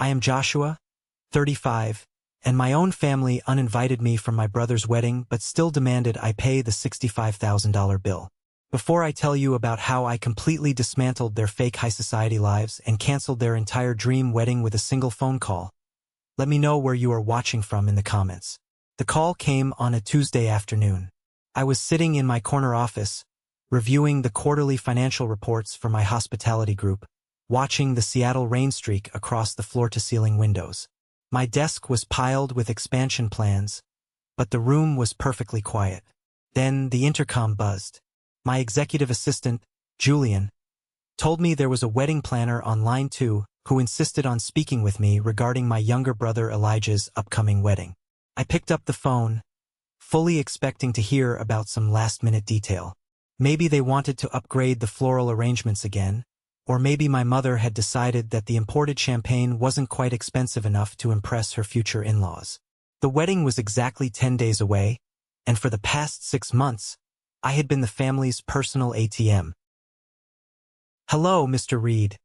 I am Joshua, 35, and my own family uninvited me from my brother's wedding but still demanded I pay the $65,000 bill. Before I tell you about how I completely dismantled their fake high society lives and canceled their entire dream wedding with a single phone call, let me know where you are watching from in the comments. The call came on a Tuesday afternoon. I was sitting in my corner office, reviewing the quarterly financial reports for my hospitality group, watching the Seattle rain streak across the floor-to-ceiling windows. My desk was piled with expansion plans, but the room was perfectly quiet. Then the intercom buzzed. My executive assistant, Julian, told me there was a wedding planner on line 2 who insisted on speaking with me regarding my younger brother Elijah's upcoming wedding. I picked up the phone, fully expecting to hear about some last-minute detail. Maybe they wanted to upgrade the floral arrangements again, or maybe my mother had decided that the imported champagne wasn't quite expensive enough to impress her future in-laws. The wedding was exactly 10 days away, and for the past 6 months, I had been the family's personal ATM. "Hello, Mr. Reed,"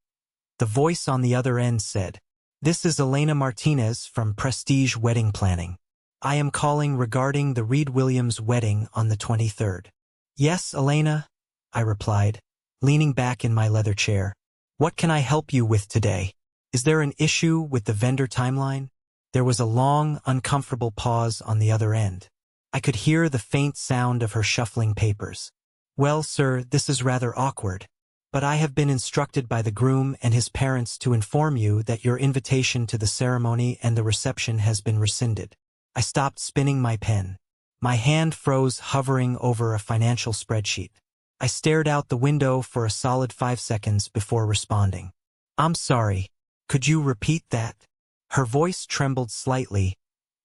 the voice on the other end said. "This is Elena Martinez from Prestige Wedding Planning. I am calling regarding the Reed-Williams wedding on the 23rd. "Yes, Elena," I replied, leaning back in my leather chair. "What can I help you with today? Is there an issue with the vendor timeline?" There was a long, uncomfortable pause on the other end. I could hear the faint sound of her shuffling papers. "Well, sir, this is rather awkward, but I have been instructed by the groom and his parents to inform you that your invitation to the ceremony and the reception has been rescinded." I stopped spinning my pen. My hand froze hovering over a financial spreadsheet. I stared out the window for a solid 5 seconds before responding. "I'm sorry. Could you repeat that?" Her voice trembled slightly,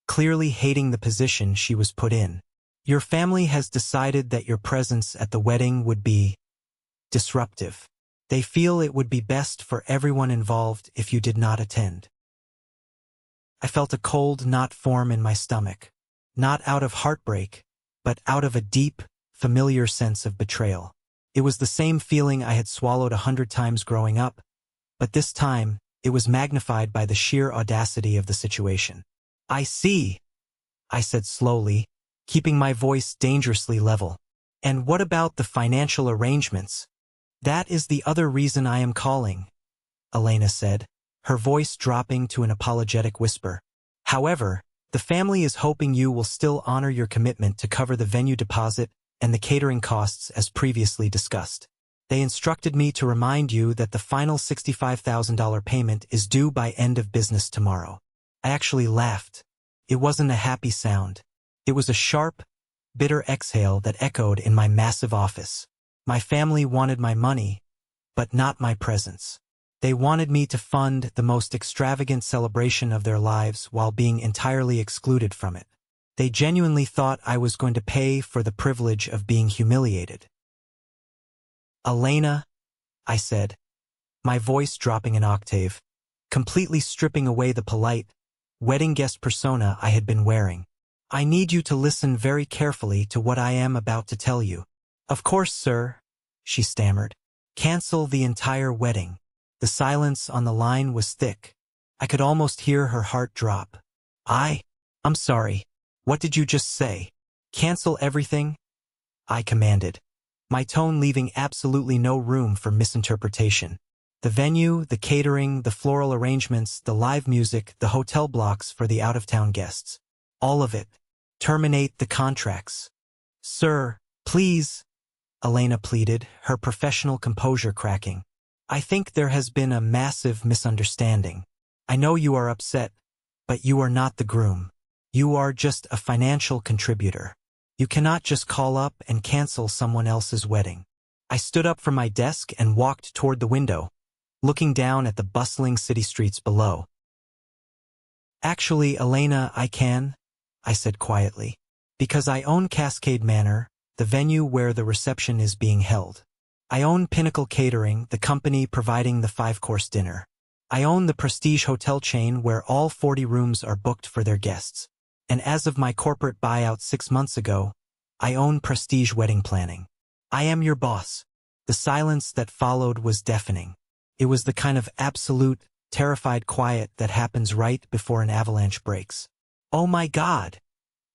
clearly hating the position she was put in. "Your family has decided that your presence at the wedding would be disruptive. They feel it would be best for everyone involved if you did not attend." I felt a cold knot form in my stomach, not out of heartbreak, but out of a deep, familiar sense of betrayal. It was the same feeling I had swallowed 100 times growing up, but this time it was magnified by the sheer audacity of the situation. "I see," I said slowly, keeping my voice dangerously level. "And what about the financial arrangements?" "That is the other reason I am calling," Elena said, her voice dropping to an apologetic whisper. "However, the family is hoping you will still honor your commitment to cover the venue deposit and the catering costs as previously discussed. They instructed me to remind you that the final $65,000 payment is due by end of business tomorrow." I actually laughed. It wasn't a happy sound. It was a sharp, bitter exhale that echoed in my massive office. My family wanted my money, but not my presence. They wanted me to fund the most extravagant celebration of their lives while being entirely excluded from it. They genuinely thought I was going to pay for the privilege of being humiliated. "Elena," I said, my voice dropping an octave, completely stripping away the polite, wedding guest persona I had been wearing. "I need you to listen very carefully to what I am about to tell you." "Of course, sir," she stammered. "Cancel the entire wedding." The silence on the line was thick. I could almost hear her heart drop. I'm sorry. What did you just say?" "Cancel everything," I commanded, my tone leaving absolutely no room for misinterpretation. "The venue, the catering, the floral arrangements, the live music, the hotel blocks for the out-of-town guests. All of it. Terminate the contracts." "Sir, please," Elena pleaded, her professional composure cracking. "I think there has been a massive misunderstanding. I know you are upset, but you are not the groom. You are just a financial contributor. You cannot just call up and cancel someone else's wedding." I stood up from my desk and walked toward the window, looking down at the bustling city streets below. "Actually, Elena, I can," I said quietly, "because I own Cascade Manor, the venue where the reception is being held. I own Pinnacle Catering, the company providing the 5-course dinner. I own the Prestige hotel chain where all 40 rooms are booked for their guests. And as of my corporate buyout 6 months ago, I own Prestige Wedding Planning. I am your boss." The silence that followed was deafening. It was the kind of absolute, terrified quiet that happens right before an avalanche breaks. "Oh my God!"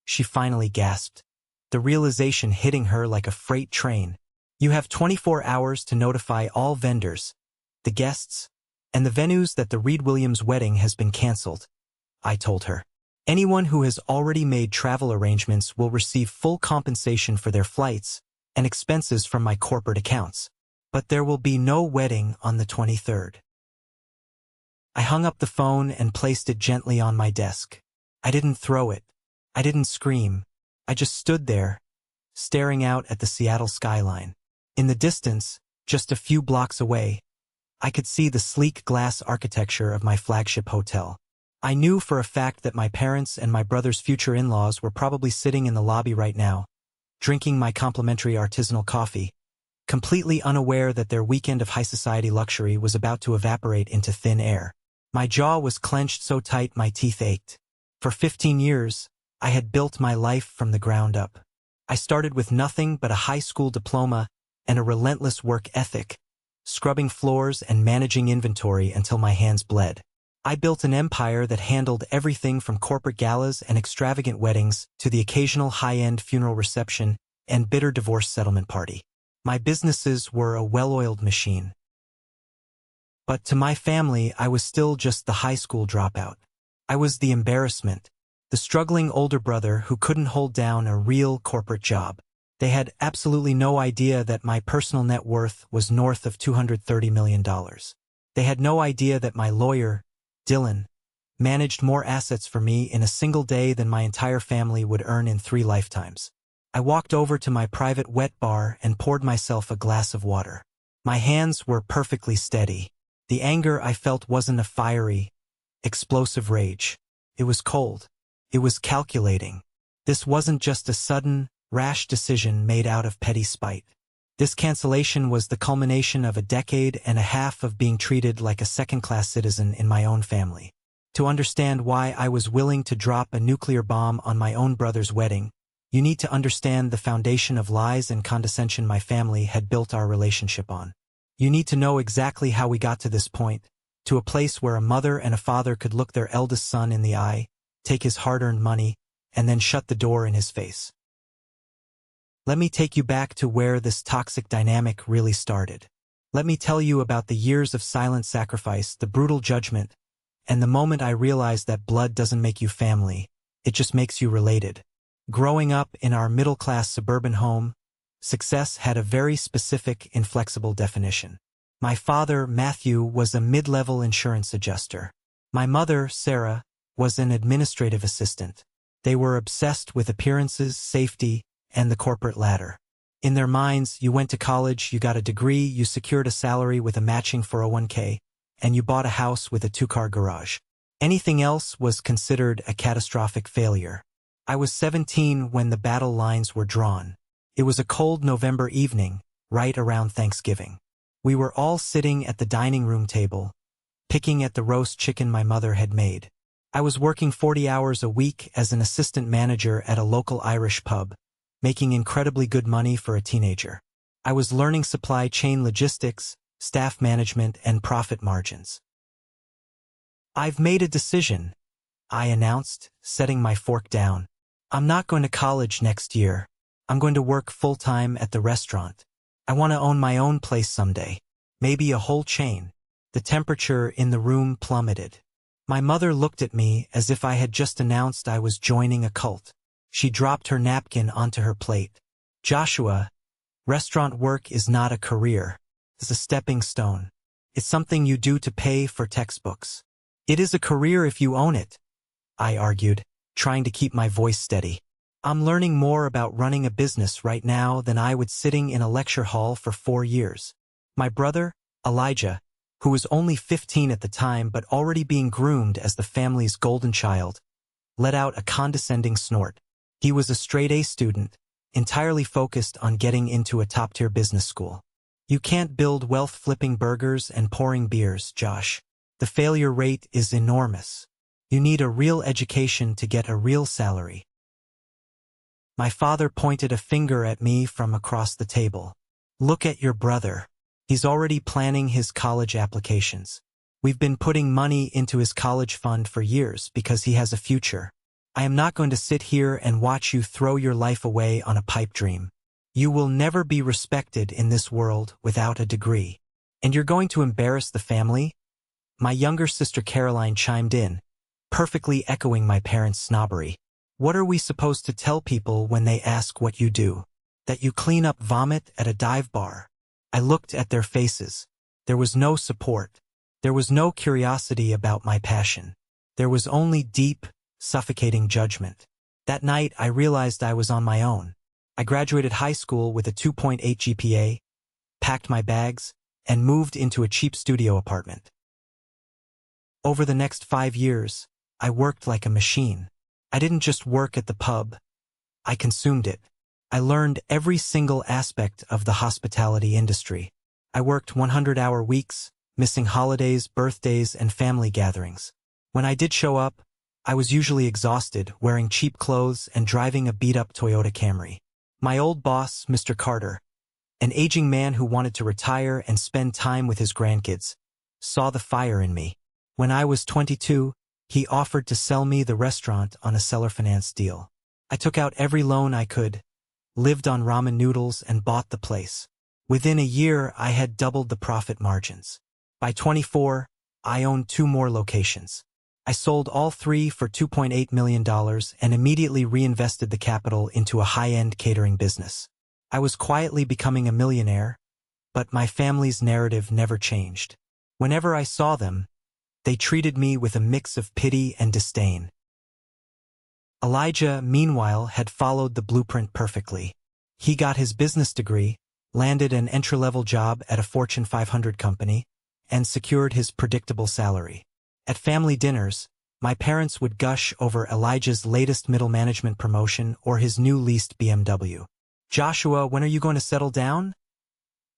she finally gasped, the realization hitting her like a freight train. "You have 24 hours to notify all vendors, the guests, and the venues that the Reed Williams wedding has been canceled," I told her. "Anyone who has already made travel arrangements will receive full compensation for their flights and expenses from my corporate accounts. But there will be no wedding on the 23rd. I hung up the phone and placed it gently on my desk. I didn't throw it. I didn't scream. I just stood there, staring out at the Seattle skyline. In the distance, just a few blocks away, I could see the sleek glass architecture of my flagship hotel. I knew for a fact that my parents and my brother's future in-laws were probably sitting in the lobby right now, drinking my complimentary artisanal coffee, completely unaware that their weekend of high society luxury was about to evaporate into thin air. My jaw was clenched so tight my teeth ached. For 15 years, I had built my life from the ground up. I started with nothing but a high school diploma and a relentless work ethic, scrubbing floors and managing inventory until my hands bled. I built an empire that handled everything from corporate galas and extravagant weddings to the occasional high-end funeral reception and bitter divorce settlement party. My businesses were a well-oiled machine. But to my family, I was still just the high school dropout. I was the embarrassment, the struggling older brother who couldn't hold down a real corporate job. They had absolutely no idea that my personal net worth was north of $230 million. They had no idea that my lawyer, Dylan, managed more assets for me in a single day than my entire family would earn in 3 lifetimes. I walked over to my private wet bar and poured myself a glass of water. My hands were perfectly steady. The anger I felt wasn't a fiery, explosive rage. It was cold. It was calculating. This wasn't just a sudden, rash decision made out of petty spite. This cancellation was the culmination of a decade and a half of being treated like a second-class citizen in my own family. To understand why I was willing to drop a nuclear bomb on my own brother's wedding, you need to understand the foundation of lies and condescension my family had built our relationship on. You need to know exactly how we got to this point, to a place where a mother and a father could look their eldest son in the eye, take his hard-earned money, and then shut the door in his face. Let me take you back to where this toxic dynamic really started. Let me tell you about the years of silent sacrifice, the brutal judgment, and the moment I realized that blood doesn't make you family, it just makes you related. Growing up in our middle-class suburban home, success had a very specific, inflexible definition. My father, Matthew, was a mid-level insurance adjuster. My mother, Sarah, was an administrative assistant. They were obsessed with appearances, safety, and the corporate ladder. In their minds, you went to college, you got a degree, you secured a salary with a matching 401k, and you bought a house with a 2-car garage. Anything else was considered a catastrophic failure. I was 17 when the battle lines were drawn. It was a cold November evening, right around Thanksgiving. We were all sitting at the dining room table, picking at the roast chicken my mother had made. I was working 40 hours a week as an assistant manager at a local Irish pub, making incredibly good money for a teenager. I was learning supply chain logistics, staff management, and profit margins. "I've made a decision," I announced, setting my fork down. "I'm not going to college next year. I'm going to work full-time at the restaurant. I want to own my own place someday, maybe a whole chain." The temperature in the room plummeted. My mother looked at me as if I had just announced I was joining a cult. She dropped her napkin onto her plate. "Joshua, restaurant work is not a career. It's a stepping stone. It's something you do to pay for textbooks." "It is a career if you own it," I argued, trying to keep my voice steady. "I'm learning more about running a business right now than I would sitting in a lecture hall for 4 years. My brother, Elijah, who was only 15 at the time but already being groomed as the family's golden child, let out a condescending snort. He was a straight-A student, entirely focused on getting into a top-tier business school. "You can't build wealth flipping burgers and pouring beers, Josh. The failure rate is enormous. You need a real education to get a real salary." My father pointed a finger at me from across the table. "Look at your brother. He's already planning his college applications. We've been putting money into his college fund for years because he has a future. I am not going to sit here and watch you throw your life away on a pipe dream. You will never be respected in this world without a degree. And you're going to embarrass the family? My younger sister Caroline chimed in, perfectly echoing my parents' snobbery. What are we supposed to tell people when they ask what you do? That you clean up vomit at a dive bar? I looked at their faces. There was no support. There was no curiosity about my passion. There was only deep, suffocating judgment. That night, I realized I was on my own. I graduated high school with a 2.8 GPA, packed my bags, and moved into a cheap studio apartment. Over the next 5 years, I worked like a machine. I didn't just work at the pub. I consumed it. I learned every single aspect of the hospitality industry. I worked 100-hour weeks, missing holidays, birthdays, and family gatherings. When I did show up, I was usually exhausted, wearing cheap clothes and driving a beat-up Toyota Camry. My old boss, Mr. Carter, an aging man who wanted to retire and spend time with his grandkids, saw the fire in me. When I was 22, he offered to sell me the restaurant on a seller finance deal. I took out every loan I could, lived on ramen noodles, and bought the place. Within a year, I had doubled the profit margins. By 24, I owned 2 more locations. I sold all 3 for $2.8 million and immediately reinvested the capital into a high-end catering business. I was quietly becoming a millionaire, but my family's narrative never changed. Whenever I saw them, they treated me with a mix of pity and disdain. Elijah, meanwhile, had followed the blueprint perfectly. He got his business degree, landed an entry-level job at a Fortune 500 company, and secured his predictable salary. At family dinners, my parents would gush over Elijah's latest middle management promotion or his new leased BMW. "Joshua, when are you going to settle down?"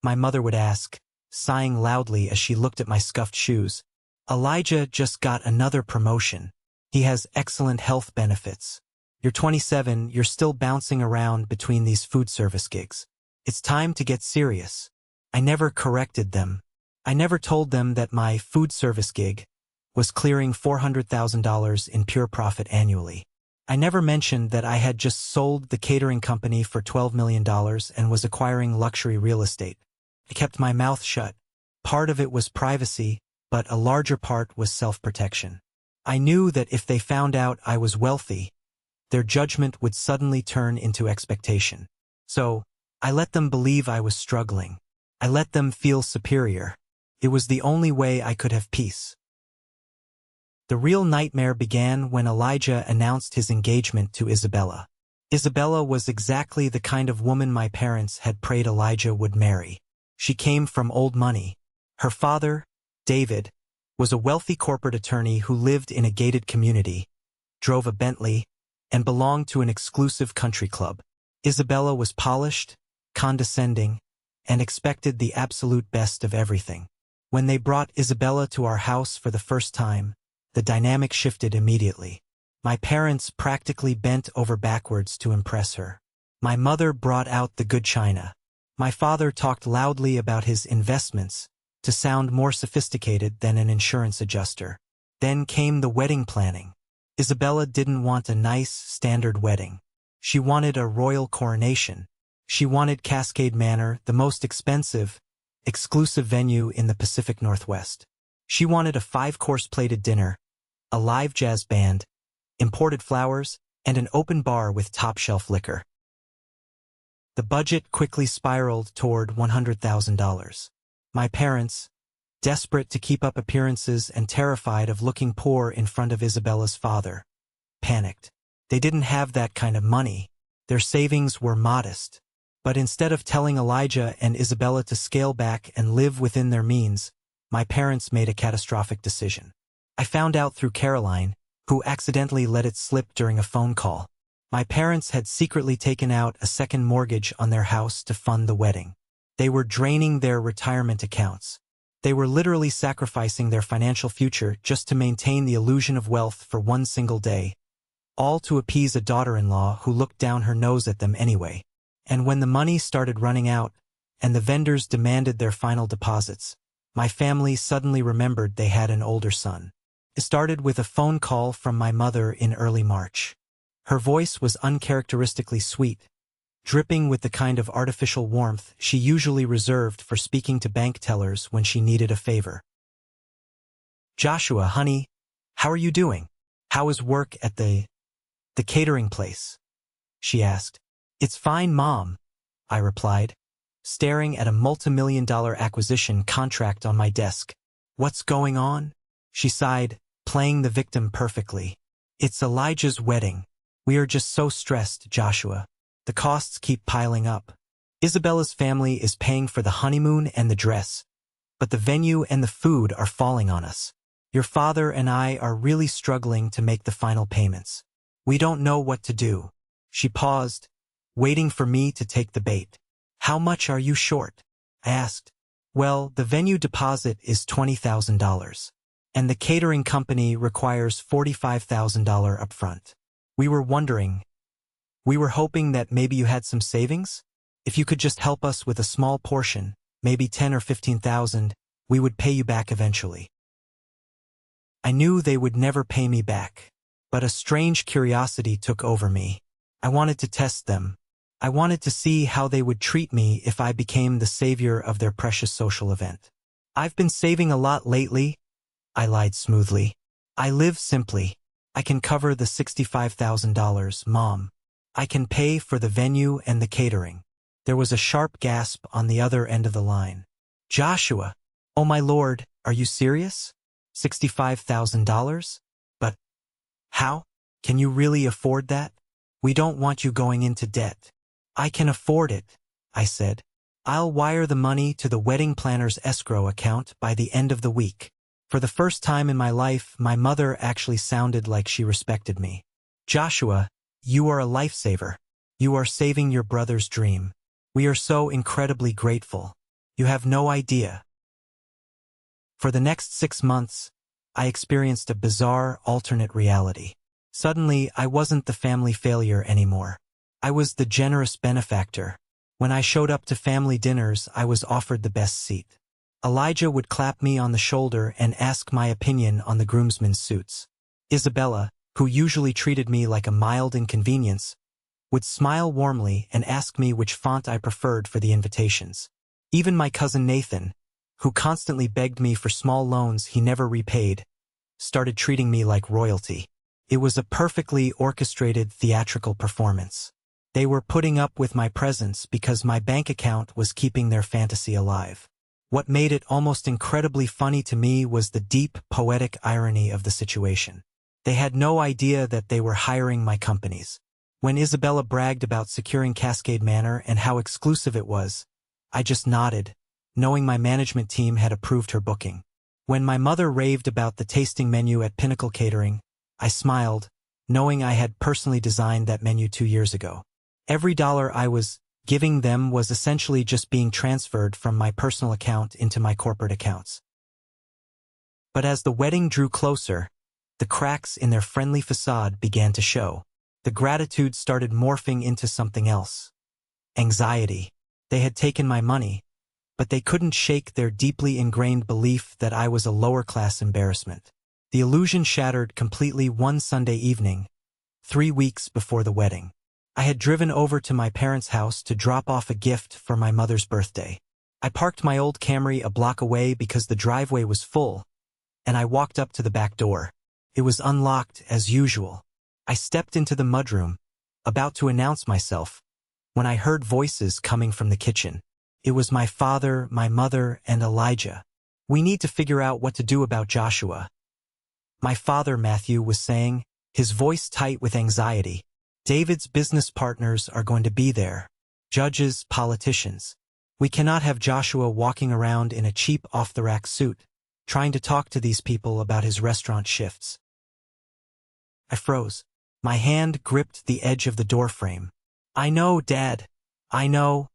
My mother would ask, sighing loudly as she looked at my scuffed shoes. "Elijah just got another promotion. He has excellent health benefits. You're 27, you're still bouncing around between these food service gigs. It's time to get serious." I never corrected them. I never told them that my food service gig was clearing $400,000 in pure profit annually. I never mentioned that I had just sold the catering company for $12 million and was acquiring luxury real estate. I kept my mouth shut. Part of it was privacy, but a larger part was self-protection. I knew that if they found out I was wealthy, their judgment would suddenly turn into expectation. So, I let them believe I was struggling. I let them feel superior. It was the only way I could have peace. The real nightmare began when Elijah announced his engagement to Isabella. Isabella was exactly the kind of woman my parents had prayed Elijah would marry. She came from old money. Her father, David, was a wealthy corporate attorney who lived in a gated community, drove a Bentley, and belonged to an exclusive country club. Isabella was polished, condescending, and expected the absolute best of everything. When they brought Isabella to our house for the first time, the dynamic shifted immediately. My parents practically bent over backwards to impress her. My mother brought out the good china. My father talked loudly about his investments to sound more sophisticated than an insurance adjuster. Then came the wedding planning. Isabella didn't want a nice, standard wedding. She wanted a royal coronation. She wanted Cascade Manor, the most expensive, exclusive venue in the Pacific Northwest. She wanted a 5-course plated dinner, a live jazz band, imported flowers, and an open bar with top-shelf liquor. The budget quickly spiraled toward $100,000. My parents, desperate to keep up appearances and terrified of looking poor in front of Isabella's father, panicked. They didn't have that kind of money. Their savings were modest. But instead of telling Elijah and Isabella to scale back and live within their means, my parents made a catastrophic decision. I found out through Caroline, who accidentally let it slip during a phone call. My parents had secretly taken out a second mortgage on their house to fund the wedding. They were draining their retirement accounts. They were literally sacrificing their financial future just to maintain the illusion of wealth for one single day, all to appease a daughter-in-law who looked down her nose at them anyway. And when the money started running out, and the vendors demanded their final deposits, My family suddenly remembered they had an older son. It started with a phone call from my mother in early March. Her voice was uncharacteristically sweet, dripping with the kind of artificial warmth she usually reserved for speaking to bank tellers when she needed a favor. "Joshua, honey, how are you doing? How is work at the catering place?" she asked. "It's fine, Mom," I replied, staring at a multimillion-dollar acquisition contract on my desk. "What's going on?" she sighed, playing the victim perfectly. "It's Elijah's wedding. We are just so stressed, Joshua. The costs keep piling up. Isabella's family is paying for the honeymoon and the dress, but the venue and the food are falling on us. Your father and I are really struggling to make the final payments. We don't know what to do." She paused, waiting for me to take the bait. "How much are you short?" I asked. "Well, the venue deposit is $20,000, and the catering company requires $45,000 upfront. We were hoping that maybe you had some savings? If you could just help us with a small portion, maybe 10 or 15,000, we would pay you back eventually." I knew they would never pay me back, but a strange curiosity took over me. I wanted to test them. I wanted to see how they would treat me if I became the savior of their precious social event. "I've been saving a lot lately," I lied smoothly. "I live simply. I can cover the $65,000, Mom. I can pay for the venue and the catering." There was a sharp gasp on the other end of the line. "Joshua, oh my Lord, are you serious? $65,000? But how? Can you really afford that? We don't want you going into debt." "I can afford it," I said. "I'll wire the money to the wedding planner's escrow account by the end of the week." For the first time in my life, my mother actually sounded like she respected me. "Joshua, you are a lifesaver. You are saving your brother's dream. We are so incredibly grateful. You have no idea." For the next 6 months, I experienced a bizarre, alternate reality. Suddenly, I wasn't the family failure anymore. I was the generous benefactor. When I showed up to family dinners, I was offered the best seat. Elijah would clap me on the shoulder and ask my opinion on the groomsmen's suits. Isabella, who usually treated me like a mild inconvenience, would smile warmly and ask me which font I preferred for the invitations. Even my cousin Nathan, who constantly begged me for small loans he never repaid, started treating me like royalty. It was a perfectly orchestrated theatrical performance. They were putting up with my presence because my bank account was keeping their fantasy alive. What made it almost incredibly funny to me was the deep, poetic irony of the situation. They had no idea that they were hiring my companies. When Isabella bragged about securing Cascade Manor and how exclusive it was, I just nodded, knowing my management team had approved her booking. When my mother raved about the tasting menu at Pinnacle Catering, I smiled, knowing I had personally designed that menu 2 years ago. Every dollar I was giving them was essentially just being transferred from my personal account into my corporate accounts. But as the wedding drew closer, the cracks in their friendly facade began to show. The gratitude started morphing into something else. Anxiety. They had taken my money, but they couldn't shake their deeply ingrained belief that I was a lower-class embarrassment. The illusion shattered completely one Sunday evening, 3 weeks before the wedding. I had driven over to my parents' house to drop off a gift for my mother's birthday. I parked my old Camry a block away because the driveway was full, and I walked up to the back door. It was unlocked as usual. I stepped into the mudroom, about to announce myself, when I heard voices coming from the kitchen. It was my father, my mother, and Elijah. "We need to figure out what to do about Joshua," my father, Matthew, was saying, his voice tight with anxiety. "David's business partners are going to be there. Judges, politicians. We cannot have Joshua walking around in a cheap off-the-rack suit, trying to talk to these people about his restaurant shifts." I froze. My hand gripped the edge of the doorframe. "I know, Dad. I know,"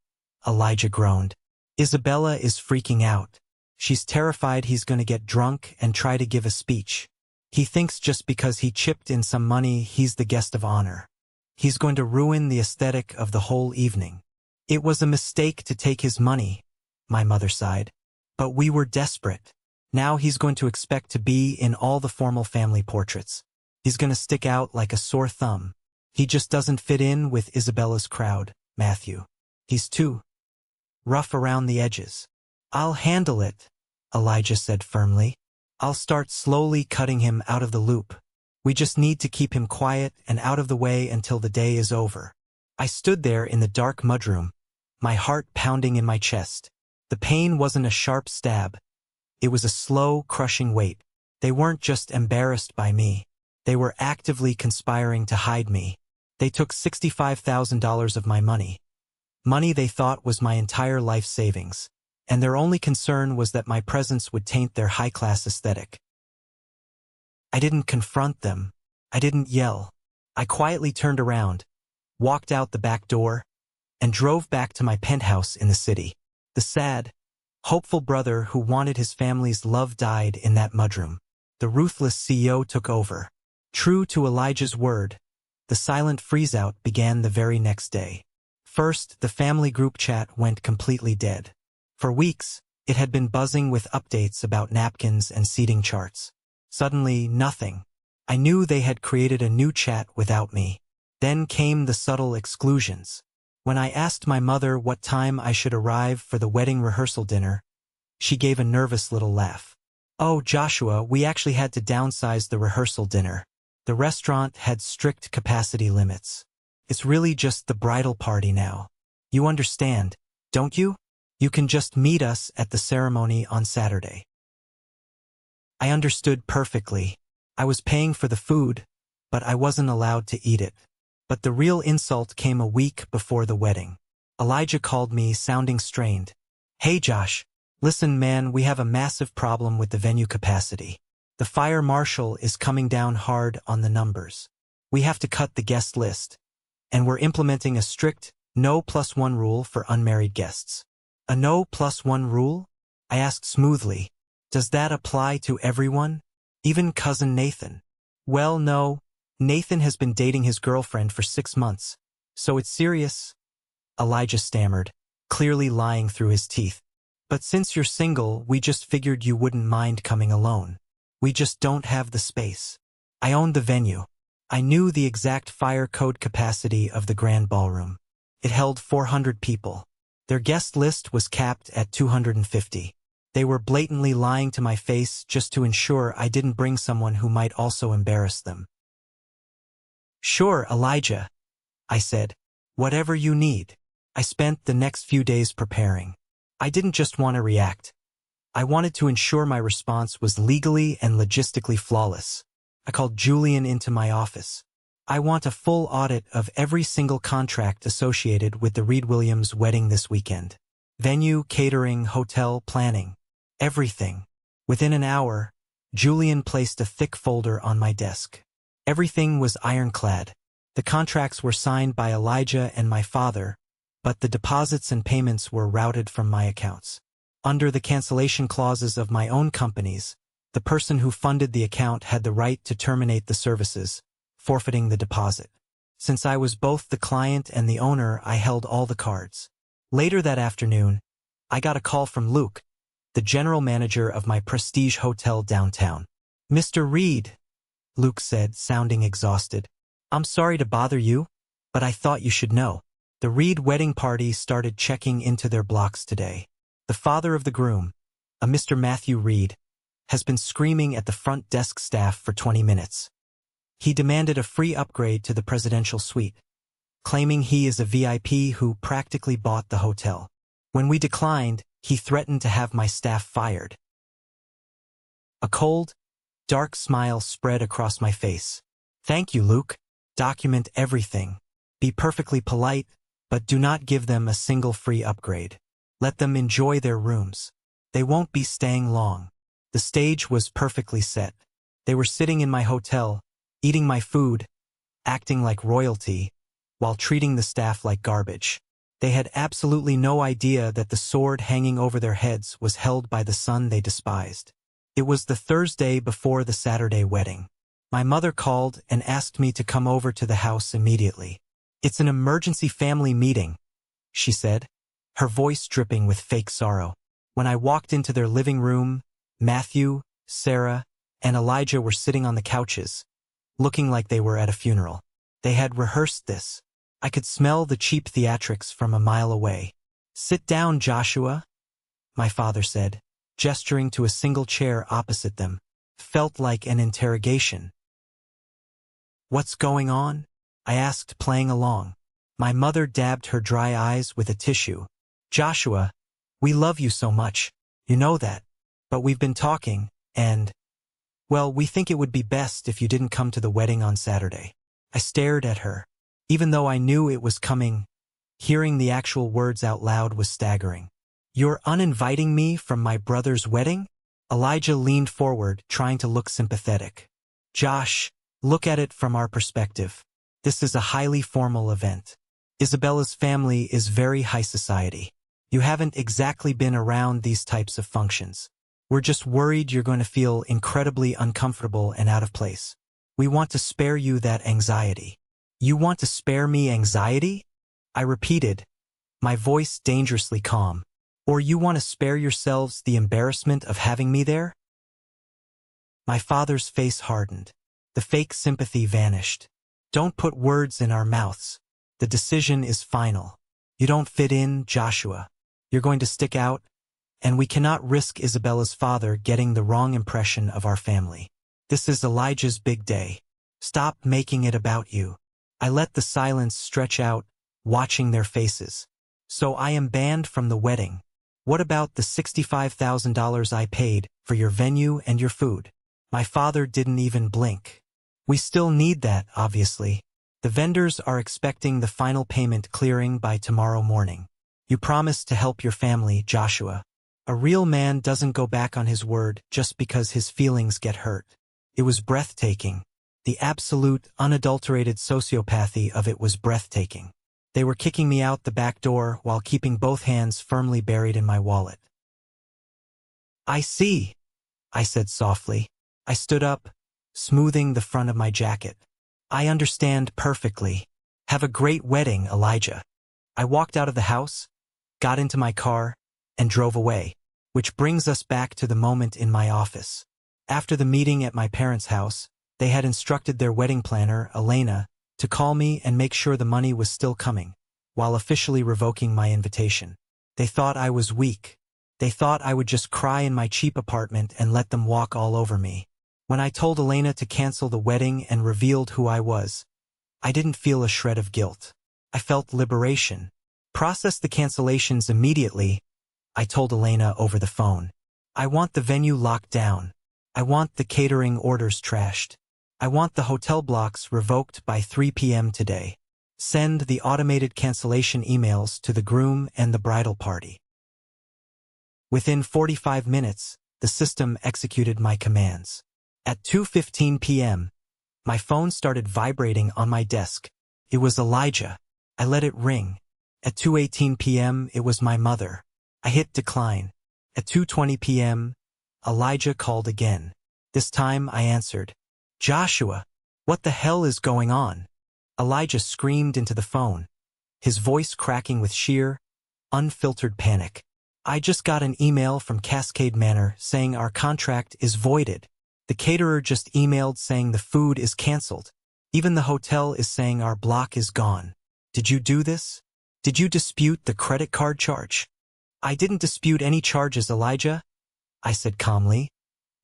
Elijah groaned. "Isabella is freaking out. She's terrified he's going to get drunk and try to give a speech. He thinks just because he chipped in some money, he's the guest of honor. He's going to ruin the aesthetic of the whole evening." "It was a mistake to take his money," my mother sighed. But we were desperate. Now he's going to expect to be in all the formal family portraits. He's going to stick out like a sore thumb. He just doesn't fit in with Isabella's crowd, Matthew. He's too rough around the edges. I'll handle it, Elijah said firmly. I'll start slowly cutting him out of the loop. We just need to keep him quiet and out of the way until the day is over. I stood there in the dark mudroom, my heart pounding in my chest. The pain wasn't a sharp stab. It was a slow, crushing weight. They weren't just embarrassed by me. They were actively conspiring to hide me. They took $65,000 of my money. Money they thought was my entire life savings. And their only concern was that my presence would taint their high-class aesthetic. I didn't confront them. I didn't yell. I quietly turned around, walked out the back door, and drove back to my penthouse in the city. The sad, hopeful brother who wanted his family's love died in that mudroom. The ruthless CEO took over. True to Elijah's word, the silent freeze-out began the very next day. First, the family group chat went completely dead. For weeks, it had been buzzing with updates about napkins and seating charts. Suddenly, nothing. I knew they had created a new chat without me. Then came the subtle exclusions. When I asked my mother what time I should arrive for the wedding rehearsal dinner, she gave a nervous little laugh. "Oh, Joshua, we actually had to downsize the rehearsal dinner. The restaurant had strict capacity limits. It's really just the bridal party now. You understand, don't you? You can just meet us at the ceremony on Saturday." I understood perfectly. I was paying for the food, but I wasn't allowed to eat it. But the real insult came a week before the wedding. Elijah called me, sounding strained. "Hey Josh, listen man, we have a massive problem with the venue capacity. The fire marshal is coming down hard on the numbers. We have to cut the guest list, and we're implementing a strict no plus one rule for unmarried guests." "A no plus one rule?" I asked smoothly. "Does that apply to everyone? Even cousin Nathan?" "Well, no. Nathan has been dating his girlfriend for 6 months, so it's serious," Elijah stammered, clearly lying through his teeth. "But since you're single, we just figured you wouldn't mind coming alone. We just don't have the space." I owned the venue. I knew the exact fire code capacity of the grand ballroom. It held 400 people. Their guest list was capped at 250. They were blatantly lying to my face just to ensure I didn't bring someone who might also embarrass them. "Sure, Elijah," I said. "Whatever you need." I spent the next few days preparing. I didn't just want to react. I wanted to ensure my response was legally and logistically flawless. I called Julian into my office. "I want a full audit of every single contract associated with the Reed Williams wedding this weekend. Venue, catering, hotel, planning. Everything." Within an hour, Julian placed a thick folder on my desk. Everything was ironclad. The contracts were signed by Elijah and my father, but the deposits and payments were routed from my accounts. Under the cancellation clauses of my own companies, the person who funded the account had the right to terminate the services, forfeiting the deposit. Since I was both the client and the owner, I held all the cards. Later that afternoon, I got a call from Luke, the general manager of my prestige hotel downtown. "Mr. Reed," Luke said, sounding exhausted. "I'm sorry to bother you, but I thought you should know. The Reed wedding party started checking into their blocks today. The father of the groom, a Mr. Matthew Reed, has been screaming at the front desk staff for 20 minutes. He demanded a free upgrade to the presidential suite, claiming he is a VIP who practically bought the hotel. When we declined, he threatened to have my staff fired." A cold, dark smile spread across my face. "Thank you, Luke. Document everything. Be perfectly polite, but do not give them a single free upgrade. Let them enjoy their rooms. They won't be staying long." The stage was perfectly set. They were sitting in my hotel, eating my food, acting like royalty, while treating the staff like garbage. They had absolutely no idea that the sword hanging over their heads was held by the son they despised. It was the Thursday before the Saturday wedding. My mother called and asked me to come over to the house immediately. "It's an emergency family meeting," she said, her voice dripping with fake sorrow. When I walked into their living room, Matthew, Sarah, and Elijah were sitting on the couches, looking like they were at a funeral. They had rehearsed this. I could smell the cheap theatrics from a mile away. "Sit down, Joshua," my father said, gesturing to a single chair opposite them. Felt like an interrogation. "What's going on?" I asked, playing along. My mother dabbed her dry eyes with a tissue. "Joshua, we love you so much. You know that. But we've been talking, and, well, we think it would be best if you didn't come to the wedding on Saturday." I stared at her. Even though I knew it was coming, hearing the actual words out loud was staggering. "You're uninviting me from my brother's wedding?" Elijah leaned forward, trying to look sympathetic. "Josh, look at it from our perspective. This is a highly formal event. Isabella's family is very high society. You haven't exactly been around these types of functions. We're just worried you're going to feel incredibly uncomfortable and out of place. We want to spare you that anxiety." "You want to spare me anxiety?" I repeated, my voice dangerously calm. "Or you want to spare yourselves the embarrassment of having me there?" My father's face hardened. The fake sympathy vanished. "Don't put words in our mouths. The decision is final. You don't fit in, Joshua. You're going to stick out, and we cannot risk Isabella's father getting the wrong impression of our family. This is Elijah's big day. Stop making it about you." I let the silence stretch out, watching their faces. "So I am banned from the wedding. What about the $65,000 I paid for your venue and your food?" My father didn't even blink. "We still need that, obviously. The vendors are expecting the final payment clearing by tomorrow morning. You promised to help your family, Joshua. A real man doesn't go back on his word just because his feelings get hurt." It was breathtaking. The absolute, unadulterated sociopathy of it was breathtaking. They were kicking me out the back door while keeping both hands firmly buried in my wallet. "I see," I said softly. I stood up, smoothing the front of my jacket. "I understand perfectly. Have a great wedding, Elijah." I walked out of the house, got into my car, and drove away, which brings us back to the moment in my office. After the meeting at my parents' house, they had instructed their wedding planner, Elena, to call me and make sure the money was still coming, while officially revoking my invitation. They thought I was weak. They thought I would just cry in my cheap apartment and let them walk all over me. When I told Elena to cancel the wedding and revealed who I was, I didn't feel a shred of guilt. I felt liberation. "Process the cancellations immediately," I told Elena over the phone. "I want the venue locked down. I want the catering orders trashed. I want the hotel blocks revoked by 3 p.m. today. Send the automated cancellation emails to the groom and the bridal party." Within 45 minutes, the system executed my commands. At 2:15 p.m., my phone started vibrating on my desk. It was Elijah. I let it ring. At 2:18 p.m., it was my mother. I hit decline. At 2:20 p.m., Elijah called again. This time I answered. "Joshua, what the hell is going on?" Elijah screamed into the phone, his voice cracking with sheer, unfiltered panic. "I just got an email from Cascade Manor saying our contract is voided. The caterer just emailed saying the food is canceled. Even the hotel is saying our block is gone. Did you do this? Did you dispute the credit card charge?" "I didn't dispute any charges, Elijah," I said calmly,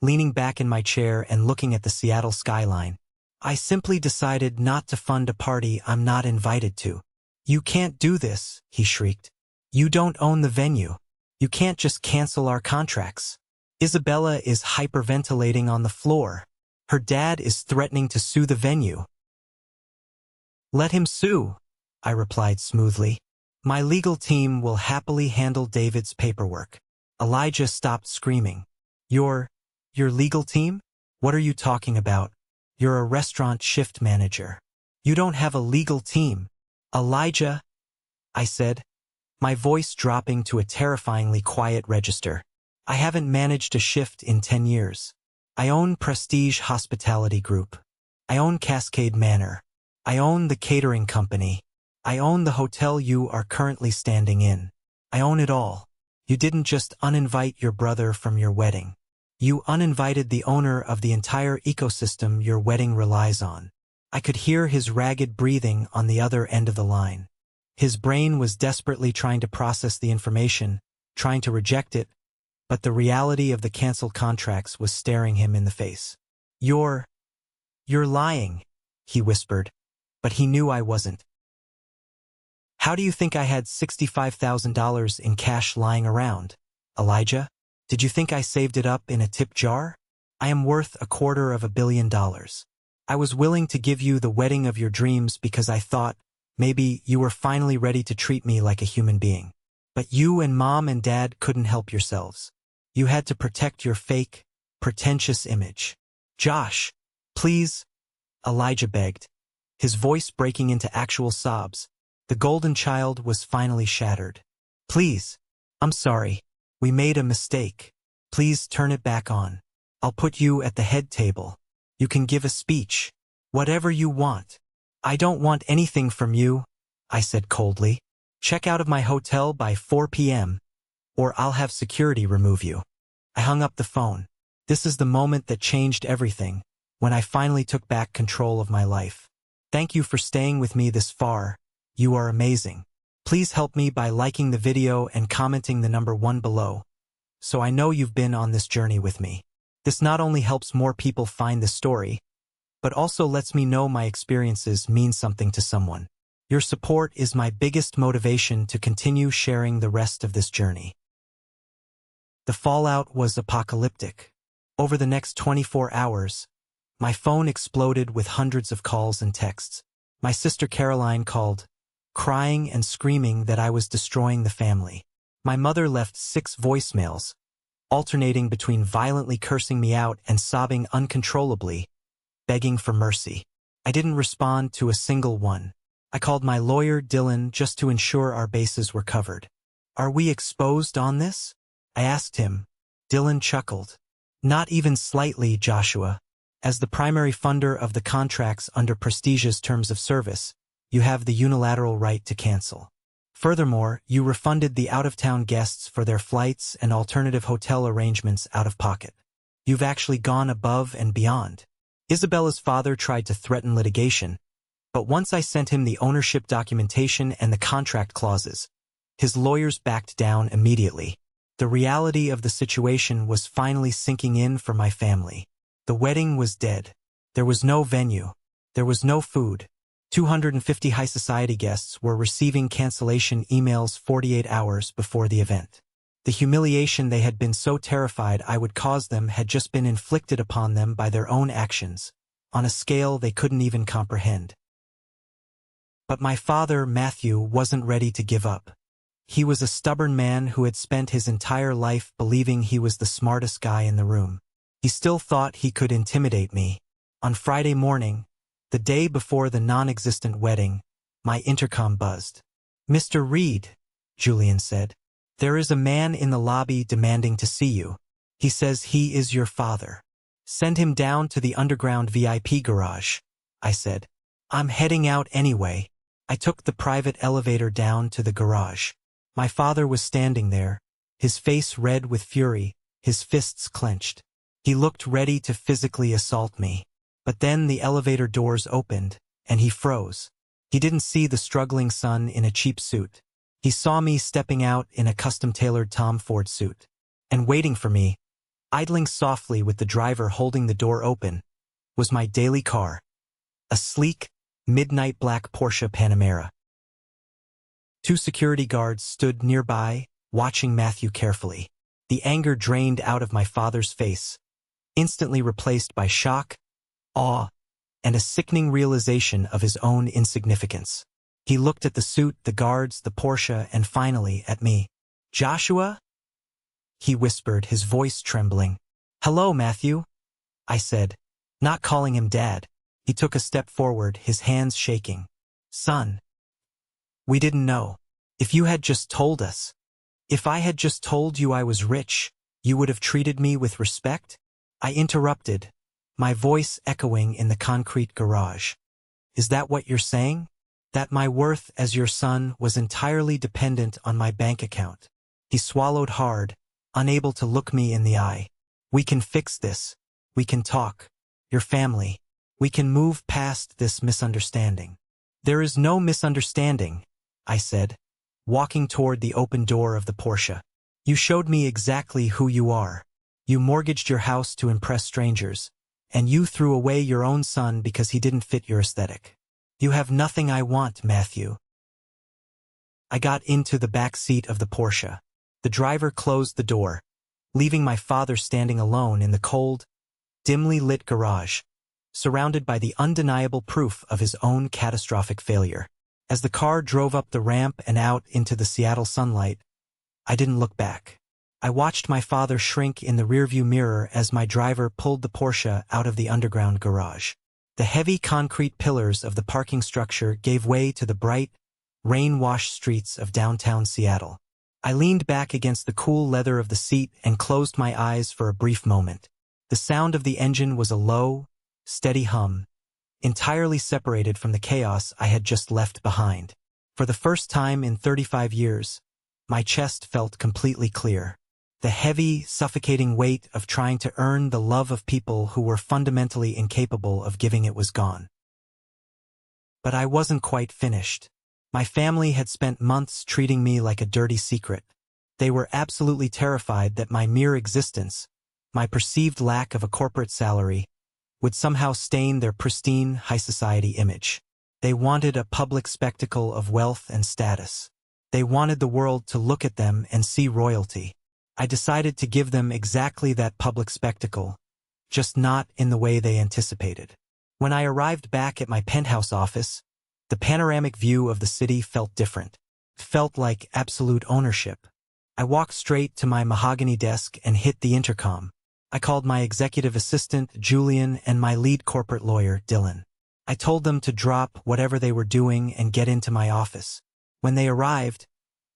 leaning back in my chair and looking at the Seattle skyline. "I simply decided not to fund a party I'm not invited to." "You can't do this," he shrieked. "You don't own the venue. You can't just cancel our contracts. Isabella is hyperventilating on the floor. Her dad is threatening to sue the venue." "Let him sue," I replied smoothly. "My legal team will happily handle David's paperwork." Elijah stopped screaming. Your legal team? What are you talking about? You're a restaurant shift manager. You don't have a legal team." "Elijah," I said, my voice dropping to a terrifyingly quiet register. "I haven't managed a shift in 10 years. I own Prestige Hospitality Group. I own Cascade Manor. I own the catering company. I own the hotel you are currently standing in. I own it all. You didn't just uninvite your brother from your wedding. You uninvited the owner of the entire ecosystem your wedding relies on. I could hear his ragged breathing on the other end of the line. His brain was desperately trying to process the information, trying to reject it, but the reality of the canceled contracts was staring him in the face. You're lying, he whispered, but he knew I wasn't. How do you think I had $65,000 in cash lying around, Elijah? Did you think I saved it up in a tip jar? I am worth $250 million. I was willing to give you the wedding of your dreams because I thought, maybe you were finally ready to treat me like a human being. But you and Mom and Dad couldn't help yourselves. You had to protect your fake, pretentious image. Josh, please, Elijah begged, his voice breaking into actual sobs. The golden child was finally shattered. Please, I'm sorry. We made a mistake. Please turn it back on. I'll put you at the head table. You can give a speech. Whatever you want. I don't want anything from you, I said coldly. Check out of my hotel by 4 p.m., or I'll have security remove you. I hung up the phone. This is the moment that changed everything, when I finally took back control of my life. Thank you for staying with me this far. You are amazing. Please help me by liking the video and commenting the number 1 below, so I know you've been on this journey with me. This not only helps more people find the story, but also lets me know my experiences mean something to someone. Your support is my biggest motivation to continue sharing the rest of this journey. The fallout was apocalyptic. Over the next 24 hours, my phone exploded with hundreds of calls and texts. My sister Caroline called, crying and screaming that I was destroying the family. My mother left 6 voicemails, alternating between violently cursing me out and sobbing uncontrollably, begging for mercy. I didn't respond to a single one. I called my lawyer, Dylan, just to ensure our bases were covered. Are we exposed on this? I asked him. Dylan chuckled. Not even slightly, Joshua. As the primary funder of the contracts under Prestige's terms of service, you have the unilateral right to cancel. Furthermore, you refunded the out-of-town guests for their flights and alternative hotel arrangements out of pocket. You've actually gone above and beyond. Isabella's father tried to threaten litigation, but once I sent him the ownership documentation and the contract clauses, his lawyers backed down immediately. The reality of the situation was finally sinking in for my family. The wedding was dead. There was no venue. There was no food. 250 high society guests were receiving cancellation emails 48 hours before the event. The humiliation they had been so terrified I would cause them had just been inflicted upon them by their own actions, on a scale they couldn't even comprehend. But my father, Matthew, wasn't ready to give up. He was a stubborn man who had spent his entire life believing he was the smartest guy in the room. He still thought he could intimidate me. On Friday morning, the day before the non-existent wedding, my intercom buzzed. Mr. Reed, Julian said, there is a man in the lobby demanding to see you. He says he is your father. Send him down to the underground VIP garage, I said. I'm heading out anyway. I took the private elevator down to the garage. My father was standing there, his face red with fury, his fists clenched. He looked ready to physically assault me. But then the elevator doors opened, and he froze. He didn't see the struggling son in a cheap suit. He saw me stepping out in a custom-tailored Tom Ford suit. And waiting for me, idling softly with the driver holding the door open, was my daily car, a sleek, midnight black Porsche Panamera. 2 security guards stood nearby, watching Matthew carefully. The anger drained out of my father's face, instantly replaced by shock, awe, and a sickening realization of his own insignificance. He looked at the suit, the guards, the Porsche, and finally at me. Joshua? He whispered, his voice trembling. Hello, Matthew, I said, not calling him Dad. He took a step forward, his hands shaking. Son. We didn't know. If you had just told us. If I had just told you I was rich, you would have treated me with respect? I interrupted, my voice echoing in the concrete garage. Is that what you're saying? That my worth as your son was entirely dependent on my bank account? He swallowed hard, unable to look me in the eye. We can fix this. We can talk. Your family. We can move past this misunderstanding. There is no misunderstanding, I said, walking toward the open door of the Porsche. You showed me exactly who you are. You mortgaged your house to impress strangers, and you threw away your own son because he didn't fit your aesthetic. You have nothing I want, Matthew. I got into the back seat of the Porsche. The driver closed the door, leaving my father standing alone in the cold, dimly lit garage, surrounded by the undeniable proof of his own catastrophic failure. As the car drove up the ramp and out into the Seattle sunlight, I didn't look back. I watched my father shrink in the rearview mirror as my driver pulled the Porsche out of the underground garage. The heavy concrete pillars of the parking structure gave way to the bright, rain-washed streets of downtown Seattle. I leaned back against the cool leather of the seat and closed my eyes for a brief moment. The sound of the engine was a low, steady hum, entirely separated from the chaos I had just left behind. For the first time in 35 years, my chest felt completely clear. The heavy, suffocating weight of trying to earn the love of people who were fundamentally incapable of giving it was gone. But I wasn't quite finished. My family had spent months treating me like a dirty secret. They were absolutely terrified that my mere existence, my perceived lack of a corporate salary, would somehow stain their pristine high society image. They wanted a public spectacle of wealth and status. They wanted the world to look at them and see royalty. I decided to give them exactly that public spectacle, just not in the way they anticipated. When I arrived back at my penthouse office, the panoramic view of the city felt different. It felt like absolute ownership. I walked straight to my mahogany desk and hit the intercom. I called my executive assistant, Julian, and my lead corporate lawyer, Dylan. I told them to drop whatever they were doing and get into my office. When they arrived,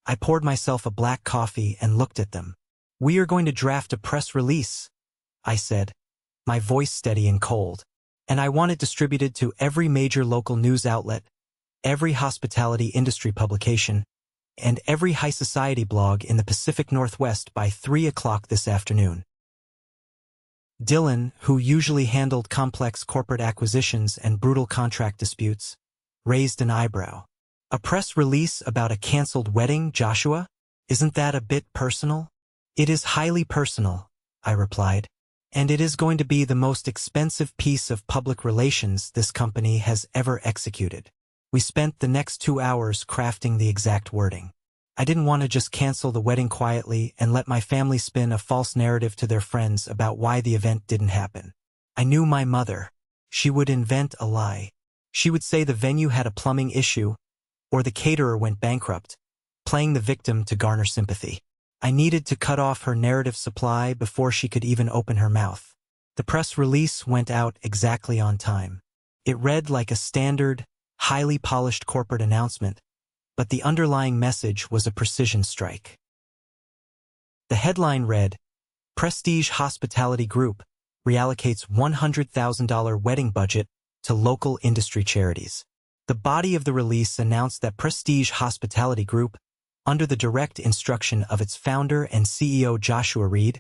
I poured myself a black coffee and looked at them. "We are going to draft a press release," I said, my voice steady and cold. "And I want it distributed to every major local news outlet, every hospitality industry publication, and every high society blog in the Pacific Northwest by 3 o'clock this afternoon." Dylan, who usually handled complex corporate acquisitions and brutal contract disputes, raised an eyebrow. "A press release about a canceled wedding, Joshua? Isn't that a bit personal?" "It is highly personal," I replied, "and it is going to be the most expensive piece of public relations this company has ever executed." We spent the next 2 hours crafting the exact wording. I didn't want to just cancel the wedding quietly and let my family spin a false narrative to their friends about why the event didn't happen. I knew my mother. She would invent a lie. She would say the venue had a plumbing issue, or the caterer went bankrupt, playing the victim to garner sympathy. I needed to cut off her narrative supply before she could even open her mouth. The press release went out exactly on time. It read like a standard, highly polished corporate announcement, but the underlying message was a precision strike. The headline read, "Prestige Hospitality Group reallocates $100,000 wedding budget to local industry charities." The body of the release announced that Prestige Hospitality Group, under the direct instruction of its founder and CEO Joshua Reed,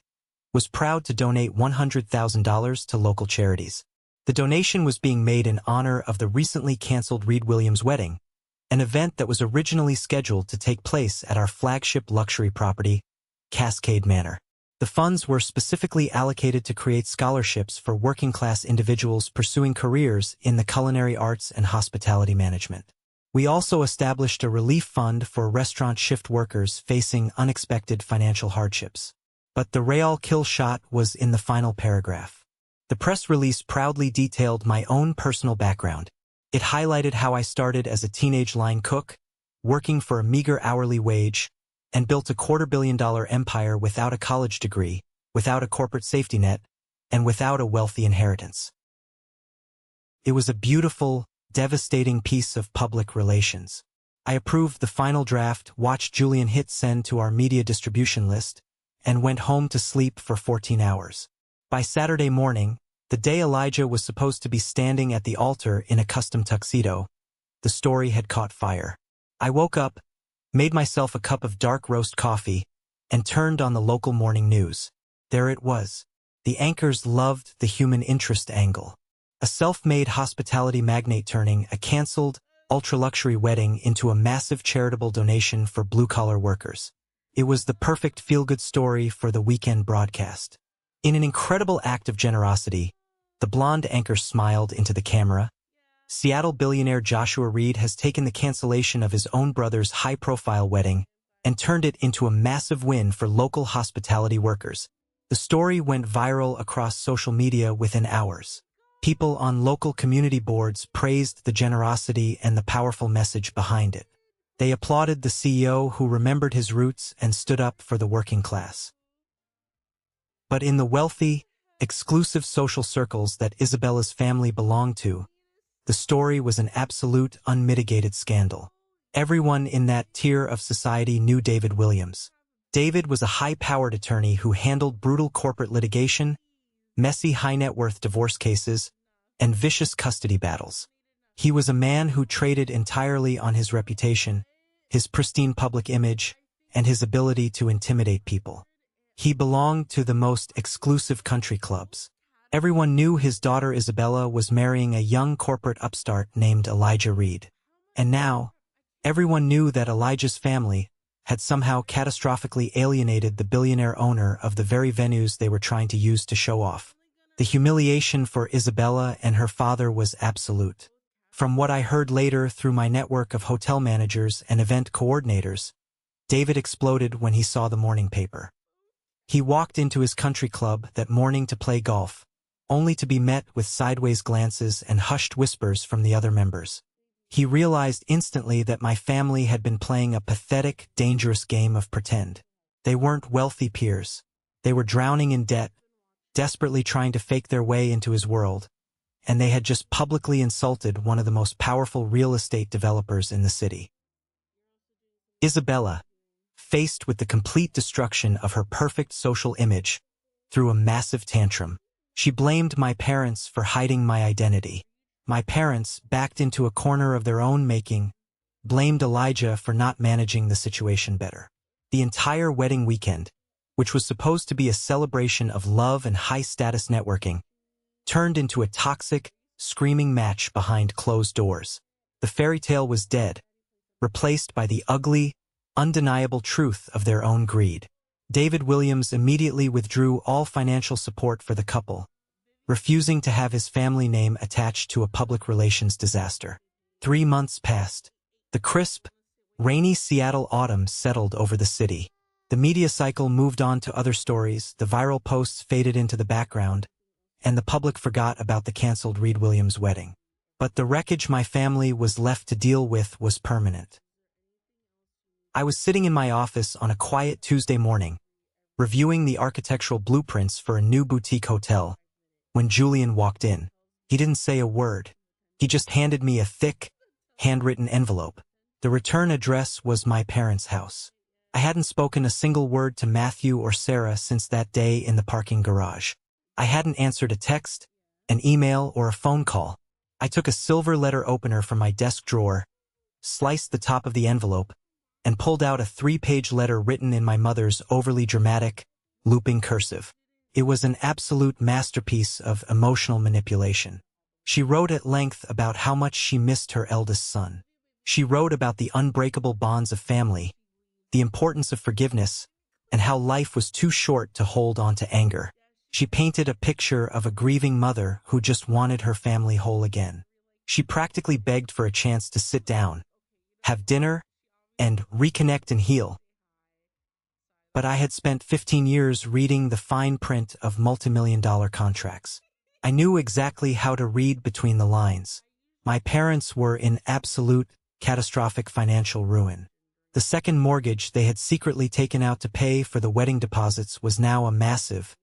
was proud to donate $100,000 to local charities. The donation was being made in honor of the recently canceled Reed Williams wedding, an event that was originally scheduled to take place at our flagship luxury property, Cascade Manor. The funds were specifically allocated to create scholarships for working-class individuals pursuing careers in the culinary arts and hospitality management. We also established a relief fund for restaurant shift workers facing unexpected financial hardships. But the real kill shot was in the final paragraph. The press release proudly detailed my own personal background. It highlighted how I started as a teenage line cook, working for a meager hourly wage, and built a $250 million empire without a college degree, without a corporate safety net, and without a wealthy inheritance. It was a beautiful, devastating piece of public relations. I approved the final draft, watched Julian hit send to our media distribution list, and went home to sleep for 14 hours. By Saturday morning, the day Elijah was supposed to be standing at the altar in a custom tuxedo, the story had caught fire. I woke up, made myself a cup of dark roast coffee, and turned on the local morning news. There it was. The anchors loved the human interest angle. A self-made hospitality magnate turning a cancelled, ultra-luxury wedding into a massive charitable donation for blue-collar workers. It was the perfect feel-good story for the weekend broadcast. In an incredible act of generosity, the blonde anchor smiled into the camera. Seattle billionaire Joshua Reed has taken the cancellation of his own brother's high-profile wedding and turned it into a massive win for local hospitality workers. The story went viral across social media within hours. People on local community boards praised the generosity and the powerful message behind it. They applauded the CEO who remembered his roots and stood up for the working class. But in the wealthy, exclusive social circles that Isabella's family belonged to, the story was an absolute, unmitigated scandal. Everyone in that tier of society knew David Williams. David was a high-powered attorney who handled brutal corporate litigation, messy high-net-worth divorce cases, and vicious custody battles. He was a man who traded entirely on his reputation, his pristine public image, and his ability to intimidate people. He belonged to the most exclusive country clubs. Everyone knew his daughter Isabella was marrying a young corporate upstart named Elijah Reed. And now, everyone knew that Elijah's family had somehow catastrophically alienated the billionaire owner of the very venues they were trying to use to show off. The humiliation for Isabella and her father was absolute. From what I heard later through my network of hotel managers and event coordinators, David exploded when he saw the morning paper. He walked into his country club that morning to play golf, only to be met with sideways glances and hushed whispers from the other members. He realized instantly that my family had been playing a pathetic, dangerous game of pretend. They weren't wealthy peers. They were drowning in debt, desperately trying to fake their way into his world, and they had just publicly insulted one of the most powerful real estate developers in the city. Isabella, faced with the complete destruction of her perfect social image, threw a massive tantrum. She blamed my parents for hiding my identity. My parents, backed into a corner of their own making, blamed Elijah for not managing the situation better. The entire wedding weekend, which was supposed to be a celebration of love and high-status networking, turned into a toxic, screaming match behind closed doors. The fairy tale was dead, replaced by the ugly, undeniable truth of their own greed. David Williams immediately withdrew all financial support for the couple, refusing to have his family name attached to a public relations disaster. 3 months passed. The crisp, rainy Seattle autumn settled over the city. The media cycle moved on to other stories, the viral posts faded into the background, and the public forgot about the canceled Reed Williams wedding. But the wreckage my family was left to deal with was permanent. I was sitting in my office on a quiet Tuesday morning, reviewing the architectural blueprints for a new boutique hotel, when Julian walked in. He didn't say a word. He just handed me a thick, handwritten envelope. The return address was my parents' house. I hadn't spoken a single word to Matthew or Sarah since that day in the parking garage. I hadn't answered a text, an email, or a phone call. I took a silver letter opener from my desk drawer, sliced the top of the envelope, and pulled out a 3-page letter written in my mother's overly dramatic, looping cursive. It was an absolute masterpiece of emotional manipulation. She wrote at length about how much she missed her eldest son. She wrote about the unbreakable bonds of family, the importance of forgiveness, and how life was too short to hold on to anger. She painted a picture of a grieving mother who just wanted her family whole again. She practically begged for a chance to sit down, have dinner, and reconnect and heal. But I had spent 15 years reading the fine print of multimillion-dollar contracts. I knew exactly how to read between the lines. My parents were in absolute, catastrophic financial ruin. The second mortgage they had secretly taken out to pay for the wedding deposits was now a massive,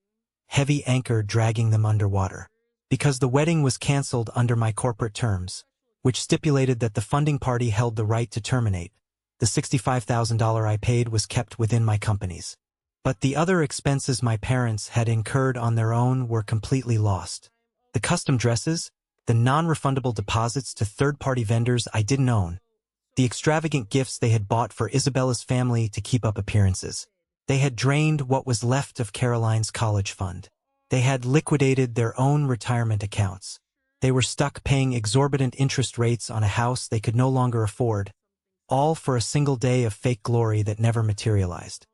heavy anchor dragging them underwater. Because the wedding was canceled under my corporate terms, which stipulated that the funding party held the right to terminate, the $65,000 I paid was kept within my company's. But the other expenses my parents had incurred on their own were completely lost. The custom dresses, the non-refundable deposits to third-party vendors I didn't own, the extravagant gifts they had bought for Isabella's family to keep up appearances. They had drained what was left of Caroline's college fund. They had liquidated their own retirement accounts. They were stuck paying exorbitant interest rates on a house they could no longer afford, all for a single day of fake glory that never materialized.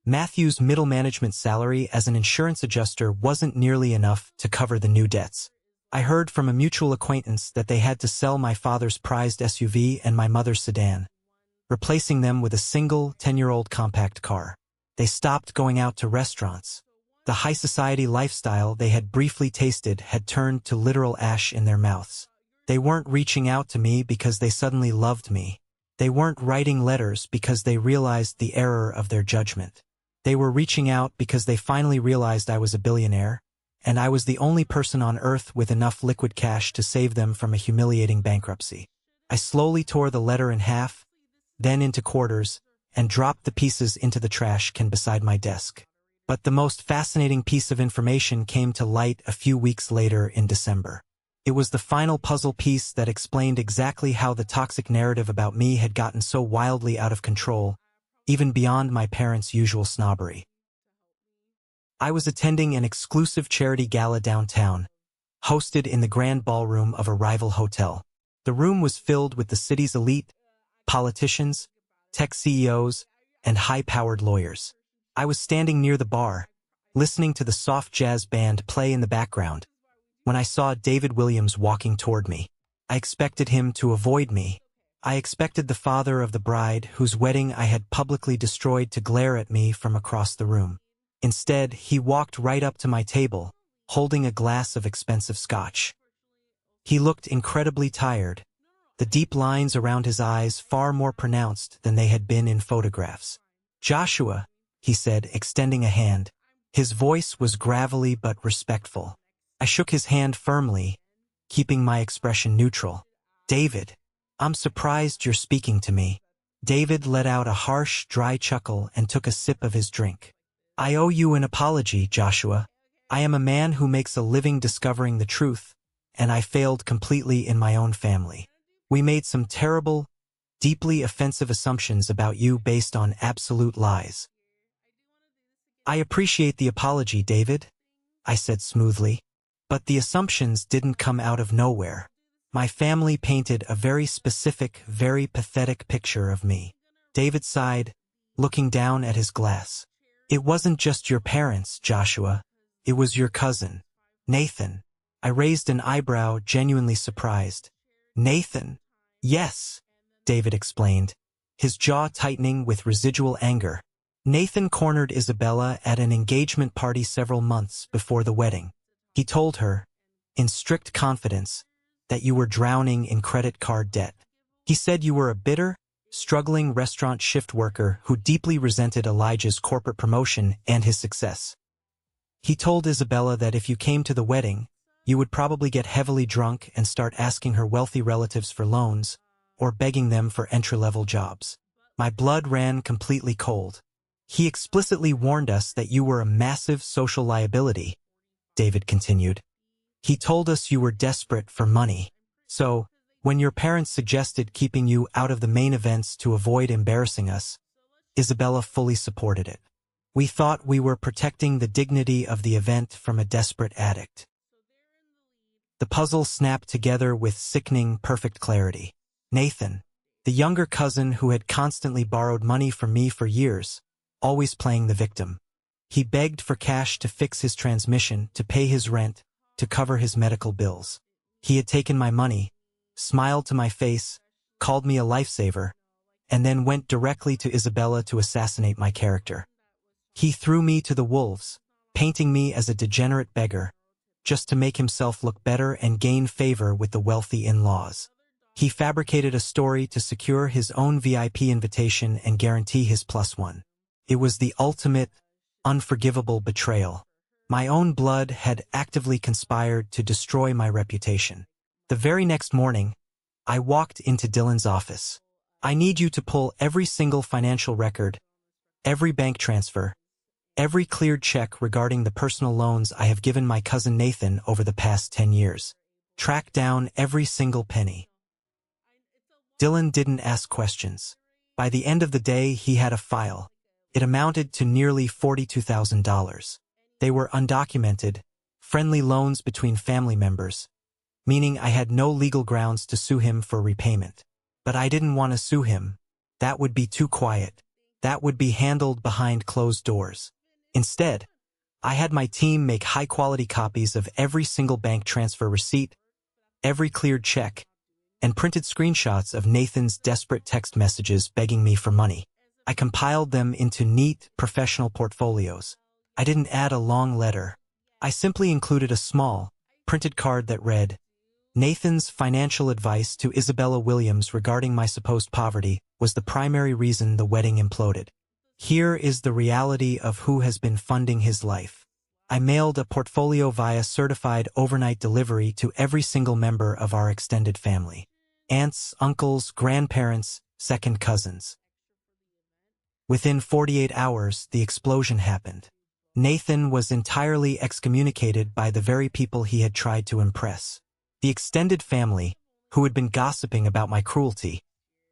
Matthew's middle management salary as an insurance adjuster wasn't nearly enough to cover the new debts. I heard from a mutual acquaintance that they had to sell my father's prized SUV and my mother's sedan, replacing them with a single 10-year-old compact car. They stopped going out to restaurants. The high society lifestyle they had briefly tasted had turned to literal ash in their mouths. They weren't reaching out to me because they suddenly loved me. They weren't writing letters because they realized the error of their judgment. They were reaching out because they finally realized I was a billionaire, and I was the only person on earth with enough liquid cash to save them from a humiliating bankruptcy. I slowly tore the letter in half, then into quarters, and dropped the pieces into the trash can beside my desk. But the most fascinating piece of information came to light a few weeks later in December. It was the final puzzle piece that explained exactly how the toxic narrative about me had gotten so wildly out of control, even beyond my parents' usual snobbery. I was attending an exclusive charity gala downtown, hosted in the grand ballroom of a rival hotel. The room was filled with the city's elite, politicians, tech CEOs, and high-powered lawyers. I was standing near the bar, listening to the soft jazz band play in the background, when I saw David Williams walking toward me. I expected him to avoid me. I expected the father of the bride, whose wedding I had publicly destroyed, to glare at me from across the room. Instead, he walked right up to my table, holding a glass of expensive scotch. He looked incredibly tired, the deep lines around his eyes far more pronounced than they had been in photographs. "Joshua," he said, extending a hand. His voice was gravelly but respectful. I shook his hand firmly, keeping my expression neutral. "David, I'm surprised you're speaking to me." David let out a harsh, dry chuckle and took a sip of his drink. "I owe you an apology, Joshua. I am a man who makes a living discovering the truth, and I failed completely in my own family. We made some terrible, deeply offensive assumptions about you based on absolute lies." "I appreciate the apology, David," I said smoothly. "But the assumptions didn't come out of nowhere. My family painted a very specific, very pathetic picture of me." David sighed, looking down at his glass. "It wasn't just your parents, Joshua. It was your cousin, Nathan." I raised an eyebrow, genuinely surprised. "Nathan?" "Yes," David explained, his jaw tightening with residual anger. "Nathan cornered Isabella at an engagement party several months before the wedding. He told her, in strict confidence, that you were drowning in credit card debt. He said you were a bitter, struggling restaurant shift worker who deeply resented Elijah's corporate promotion and his success. He told Isabella that if you came to the wedding, you would probably get heavily drunk and start asking her wealthy relatives for loans or begging them for entry-level jobs. My blood ran completely cold. He explicitly warned us that you were a massive social liability," David continued. "He told us you were desperate for money. So, when your parents suggested keeping you out of the main events to avoid embarrassing us, Isabella fully supported it. We thought we were protecting the dignity of the event from a desperate addict." The puzzle snapped together with sickening, perfect clarity. Nathan, the younger cousin who had constantly borrowed money from me for years, always playing the victim. He begged for cash to fix his transmission, to pay his rent, to cover his medical bills. He had taken my money, smiled to my face, called me a lifesaver, and then went directly to Isabella to assassinate my character. He threw me to the wolves, painting me as a degenerate beggar, just to make himself look better and gain favor with the wealthy in-laws. He fabricated a story to secure his own VIP invitation and guarantee his +1. It was the ultimate, unforgivable betrayal. My own blood had actively conspired to destroy my reputation. The very next morning, I walked into Dylan's office. "I need you to pull every single financial record, every bank transfer, every cleared check regarding the personal loans I have given my cousin Nathan over the past 10 years. Track down every single penny." Dylan didn't ask questions. By the end of the day, he had a file, It amounted to nearly $42,000. They were undocumented, friendly loans between family members, meaning I had no legal grounds to sue him for repayment. But I didn't want to sue him. That would be too quiet. That would be handled behind closed doors. Instead, I had my team make high-quality copies of every single bank transfer receipt, every cleared check, and printed screenshots of Nathan's desperate text messages begging me for money. I compiled them into neat, professional portfolios. I didn't add a long letter. I simply included a small, printed card that read, "Nathan's financial advice to Isabella Williams regarding my supposed poverty was the primary reason the wedding imploded. Here is the reality of who has been funding his life." I mailed a portfolio via certified overnight delivery to every single member of our extended family. Aunts, uncles, grandparents, second cousins. Within 48 hours, the explosion happened. Nathan was entirely excommunicated by the very people he had tried to impress. The extended family, who had been gossiping about my cruelty,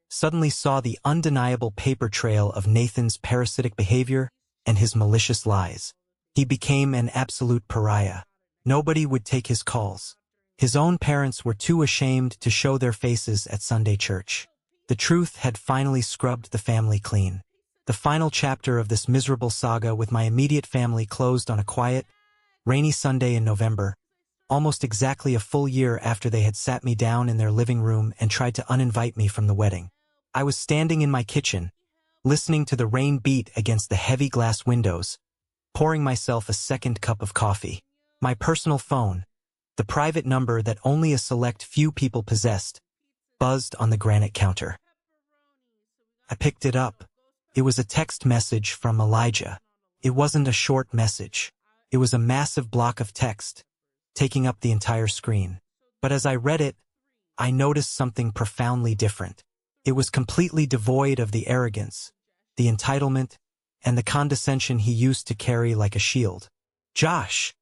suddenly saw the undeniable paper trail of Nathan's parasitic behavior and his malicious lies. He became an absolute pariah. Nobody would take his calls. His own parents were too ashamed to show their faces at Sunday church. The truth had finally scrubbed the family clean. The final chapter of this miserable saga with my immediate family closed on a quiet, rainy Sunday in November, almost exactly a full year after they had sat me down in their living room and tried to uninvite me from the wedding. I was standing in my kitchen, listening to the rain beat against the heavy glass windows, pouring myself a second cup of coffee. My personal phone, the private number that only a select few people possessed, buzzed on the granite counter. I picked it up. It was a text message from Elijah. It wasn't a short message. It was a massive block of text, taking up the entire screen. But as I read it, I noticed something profoundly different. It was completely devoid of the arrogance, the entitlement, and the condescension he used to carry like a shield. "Josh,"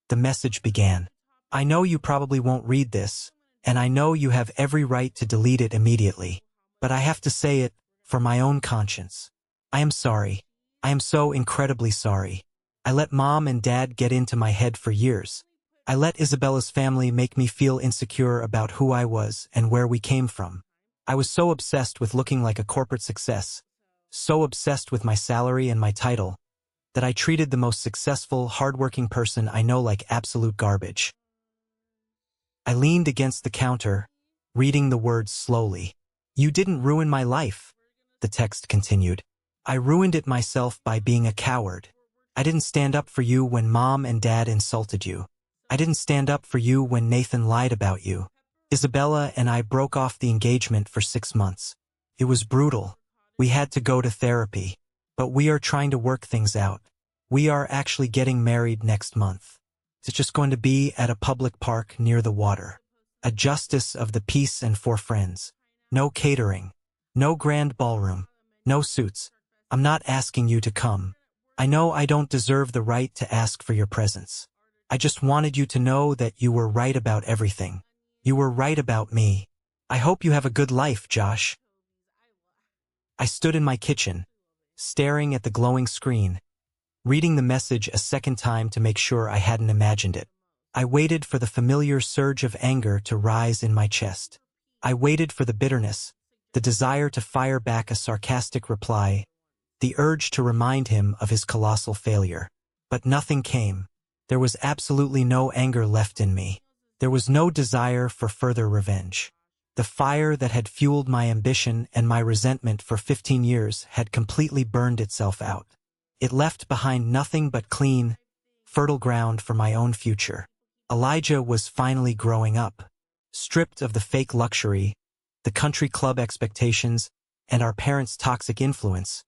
the message began, "I know you probably won't read this, and I know you have every right to delete it immediately, but I have to say it for my own conscience. I am sorry. I am so incredibly sorry. I let Mom and Dad get into my head for years. I let Isabella's family make me feel insecure about who I was and where we came from. I was so obsessed with looking like a corporate success, so obsessed with my salary and my title, that I treated the most successful, hardworking person I know like absolute garbage." I leaned against the counter, reading the words slowly. "You didn't ruin my life," the text continued. "I ruined it myself by being a coward. I didn't stand up for you when Mom and Dad insulted you. I didn't stand up for you when Nathan lied about you. Isabella and I broke off the engagement for 6 months. It was brutal. We had to go to therapy. But we are trying to work things out. We are actually getting married next month. It's just going to be at a public park near the water. A justice of the peace and for friends. No catering. No grand ballroom. No suits. I'm not asking you to come. I know I don't deserve the right to ask for your presence. I just wanted you to know that you were right about everything. You were right about me. I hope you have a good life, Josh." I stood in my kitchen, staring at the glowing screen, reading the message a second time to make sure I hadn't imagined it. I waited for the familiar surge of anger to rise in my chest. I waited for the bitterness, the desire to fire back a sarcastic reply, the urge to remind him of his colossal failure. But nothing came. There was absolutely no anger left in me. There was no desire for further revenge. The fire that had fueled my ambition and my resentment for 15 years had completely burned itself out. It left behind nothing but clean, fertile ground for my own future. Elijah was finally growing up, stripped of the fake luxury, the country club expectations, and our parents' toxic influence.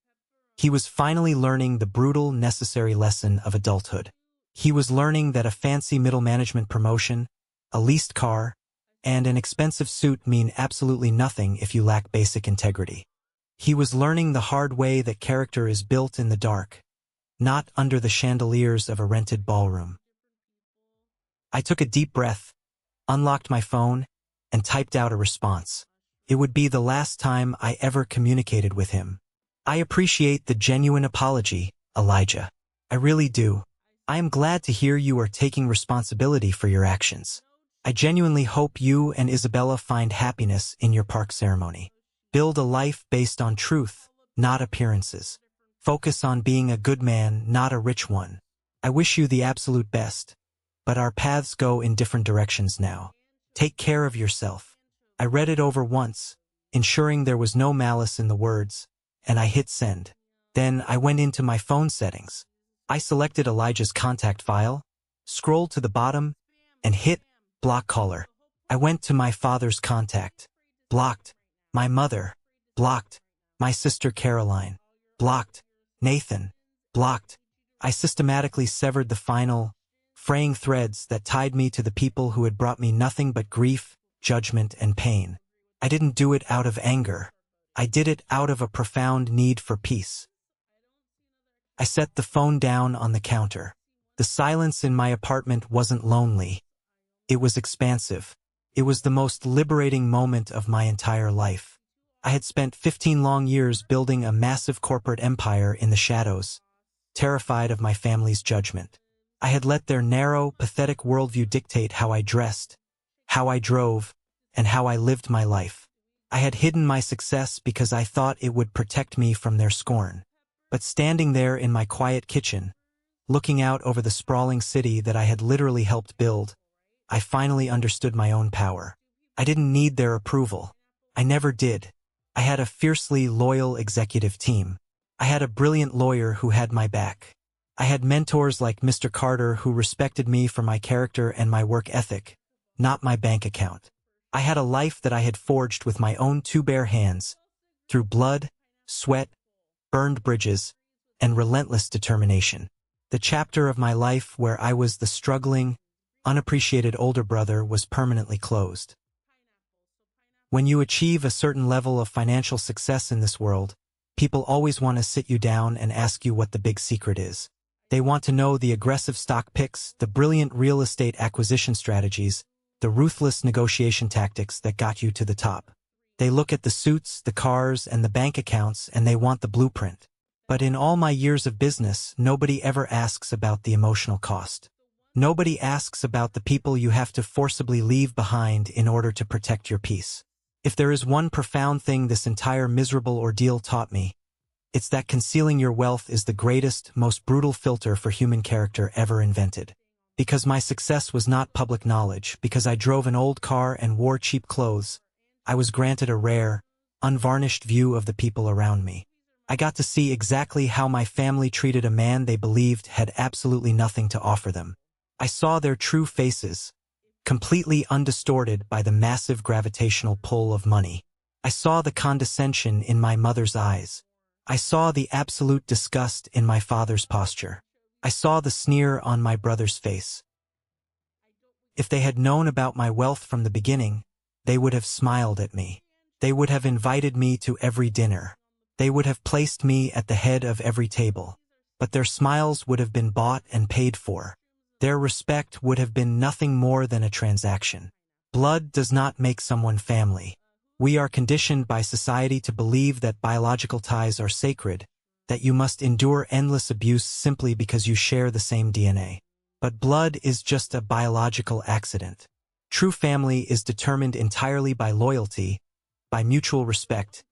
He was finally learning the brutal, necessary lesson of adulthood. He was learning that a fancy middle management promotion, a leased car, and an expensive suit mean absolutely nothing if you lack basic integrity. He was learning the hard way that character is built in the dark, not under the chandeliers of a rented ballroom. I took a deep breath, unlocked my phone, and typed out a response. It would be the last time I ever communicated with him. I appreciate the genuine apology, Elijah. I really do. I am glad to hear you are taking responsibility for your actions. I genuinely hope you and Isabella find happiness in your park ceremony. Build a life based on truth, not appearances. Focus on being a good man, not a rich one. I wish you the absolute best, but our paths go in different directions now. Take care of yourself. I read it over once, ensuring there was no malice in the words, and I hit send. Then I went into my phone settings. I selected Elijah's contact file, scrolled to the bottom, and hit block caller. I went to my father's contact. Blocked. My mother. Blocked. My sister Caroline. Blocked. Nathan. Blocked. I systematically severed the final, fraying threads that tied me to the people who had brought me nothing but grief, judgment, and pain. I didn't do it out of anger. I did it out of a profound need for peace. I set the phone down on the counter. The silence in my apartment wasn't lonely. It was expansive. It was the most liberating moment of my entire life. I had spent 15 long years building a massive corporate empire in the shadows, terrified of my family's judgment. I had let their narrow, pathetic worldview dictate how I dressed, how I drove, and how I lived my life. I had hidden my success because I thought it would protect me from their scorn. But standing there in my quiet kitchen, looking out over the sprawling city that I had literally helped build, I finally understood my own power. I didn't need their approval. I never did. I had a fiercely loyal executive team. I had a brilliant lawyer who had my back. I had mentors like Mr. Carter who respected me for my character and my work ethic, not my bank account. I had a life that I had forged with my own two bare hands, through blood, sweat, burned bridges, and relentless determination. The chapter of my life where I was the struggling, unappreciated older brother was permanently closed. When you achieve a certain level of financial success in this world, people always want to sit you down and ask you what the big secret is. They want to know the aggressive stock picks, the brilliant real estate acquisition strategies, the ruthless negotiation tactics that got you to the top. They look at the suits, the cars, and the bank accounts, and they want the blueprint. But in all my years of business, nobody ever asks about the emotional cost. Nobody asks about the people you have to forcibly leave behind in order to protect your peace. If there is one profound thing this entire miserable ordeal taught me, it's that concealing your wealth is the greatest, most brutal filter for human character ever invented. Because my success was not public knowledge, because I drove an old car and wore cheap clothes, I was granted a rare, unvarnished view of the people around me. I got to see exactly how my family treated a man they believed had absolutely nothing to offer them. I saw their true faces, completely undistorted by the massive gravitational pull of money. I saw the condescension in my mother's eyes. I saw the absolute disgust in my father's posture. I saw the sneer on my brother's face. If they had known about my wealth from the beginning, they would have smiled at me. They would have invited me to every dinner. They would have placed me at the head of every table. But their smiles would have been bought and paid for. Their respect would have been nothing more than a transaction. Blood does not make someone family. We are conditioned by society to believe that biological ties are sacred, that you must endure endless abuse simply because you share the same DNA. But blood is just a biological accident. True family is determined entirely by loyalty, by mutual respect,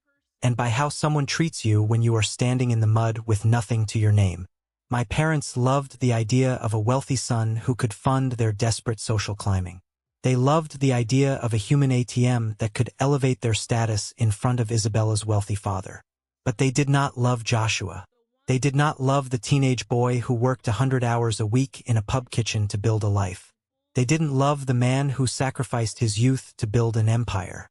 and by how someone treats you when you are standing in the mud with nothing to your name. My parents loved the idea of a wealthy son who could fund their desperate social climbing. They loved the idea of a human ATM that could elevate their status in front of Isabella's wealthy father. But they did not love Joshua. They did not love the teenage boy who worked 100 hours a week in a pub kitchen to build a life. They didn't love the man who sacrificed his youth to build an empire.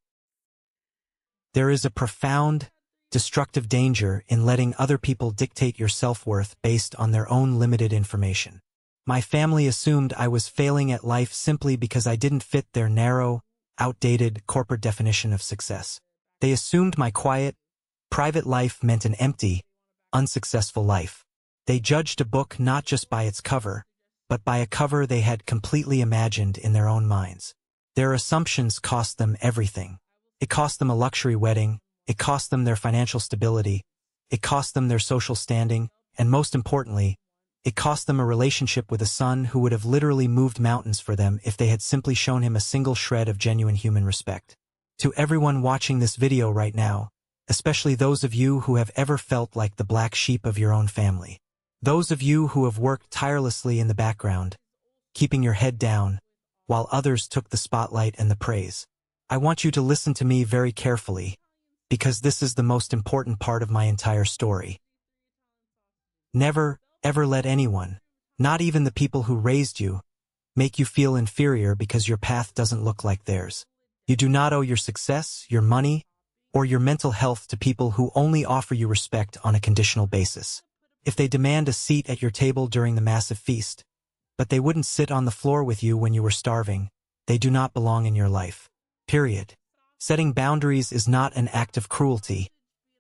There is a profound, destructive danger in letting other people dictate your self-worth based on their own limited information. My family assumed I was failing at life simply because I didn't fit their narrow, outdated corporate definition of success. They assumed my quiet, private life meant an empty, unsuccessful life. They judged a book not just by its cover, but by a cover they had completely imagined in their own minds. Their assumptions cost them everything. It cost them a luxury wedding. It cost them their financial stability. It cost them their social standing, and most importantly, it cost them a relationship with a son who would have literally moved mountains for them if they had simply shown him a single shred of genuine human respect. To everyone watching this video right now, especially those of you who have ever felt like the black sheep of your own family, those of you who have worked tirelessly in the background, keeping your head down, while others took the spotlight and the praise, I want you to listen to me very carefully, because this is the most important part of my entire story. Never, ever let anyone, not even the people who raised you, make you feel inferior because your path doesn't look like theirs. You do not owe your success, your money, or your mental health to people who only offer you respect on a conditional basis. If they demand a seat at your table during the massive feast, but they wouldn't sit on the floor with you when you were starving, they do not belong in your life. Period. Setting boundaries is not an act of cruelty,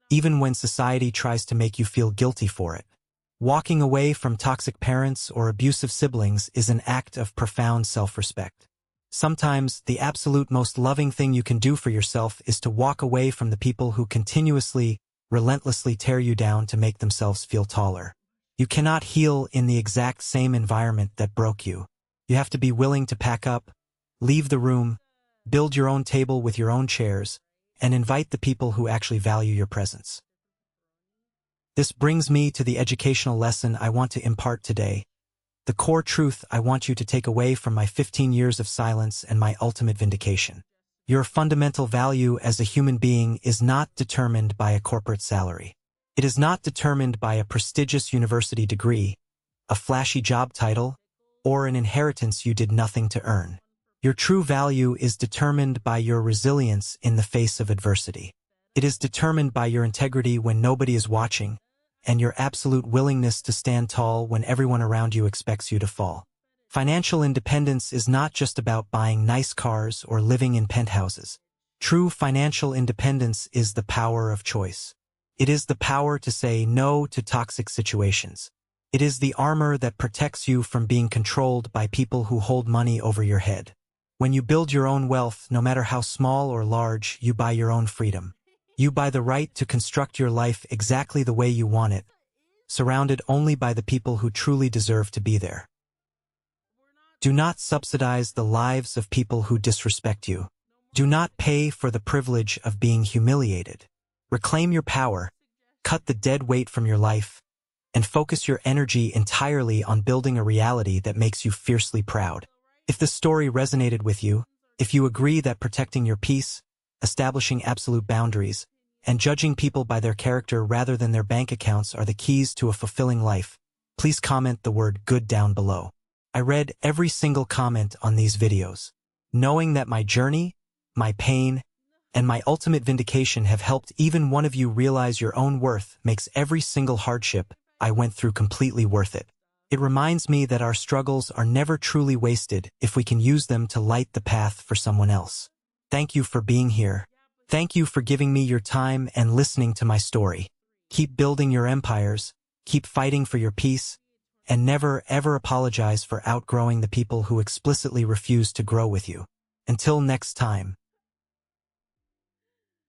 even when society tries to make you feel guilty for it. Walking away from toxic parents or abusive siblings is an act of profound self-respect. Sometimes, the absolute most loving thing you can do for yourself is to walk away from the people who continuously, relentlessly tear you down to make themselves feel taller. You cannot heal in the exact same environment that broke you. You have to be willing to pack up, leave the room, build your own table with your own chairs, and invite the people who actually value your presence. This brings me to the educational lesson I want to impart today, the core truth I want you to take away from my 15 years of silence and my ultimate vindication. Your fundamental value as a human being is not determined by a corporate salary. It is not determined by a prestigious university degree, a flashy job title, or an inheritance you did nothing to earn. Your true value is determined by your resilience in the face of adversity. It is determined by your integrity when nobody is watching, and your absolute willingness to stand tall when everyone around you expects you to fall. Financial independence is not just about buying nice cars or living in penthouses. True financial independence is the power of choice. It is the power to say no to toxic situations. It is the armor that protects you from being controlled by people who hold money over your head. When you build your own wealth, no matter how small or large, you buy your own freedom. You buy the right to construct your life exactly the way you want it, surrounded only by the people who truly deserve to be there. Do not subsidize the lives of people who disrespect you. Do not pay for the privilege of being humiliated. Reclaim your power, cut the dead weight from your life, and focus your energy entirely on building a reality that makes you fiercely proud. If this story resonated with you, if you agree that protecting your peace, establishing absolute boundaries, and judging people by their character rather than their bank accounts are the keys to a fulfilling life, please comment the word good down below. I read every single comment on these videos, knowing that my journey, my pain, and my ultimate vindication have helped even one of you realize your own worth makes every single hardship I went through completely worth it. It reminds me that our struggles are never truly wasted if we can use them to light the path for someone else. Thank you for being here. Thank you for giving me your time and listening to my story. Keep building your empires, keep fighting for your peace, and never ever apologize for outgrowing the people who explicitly refuse to grow with you. Until next time.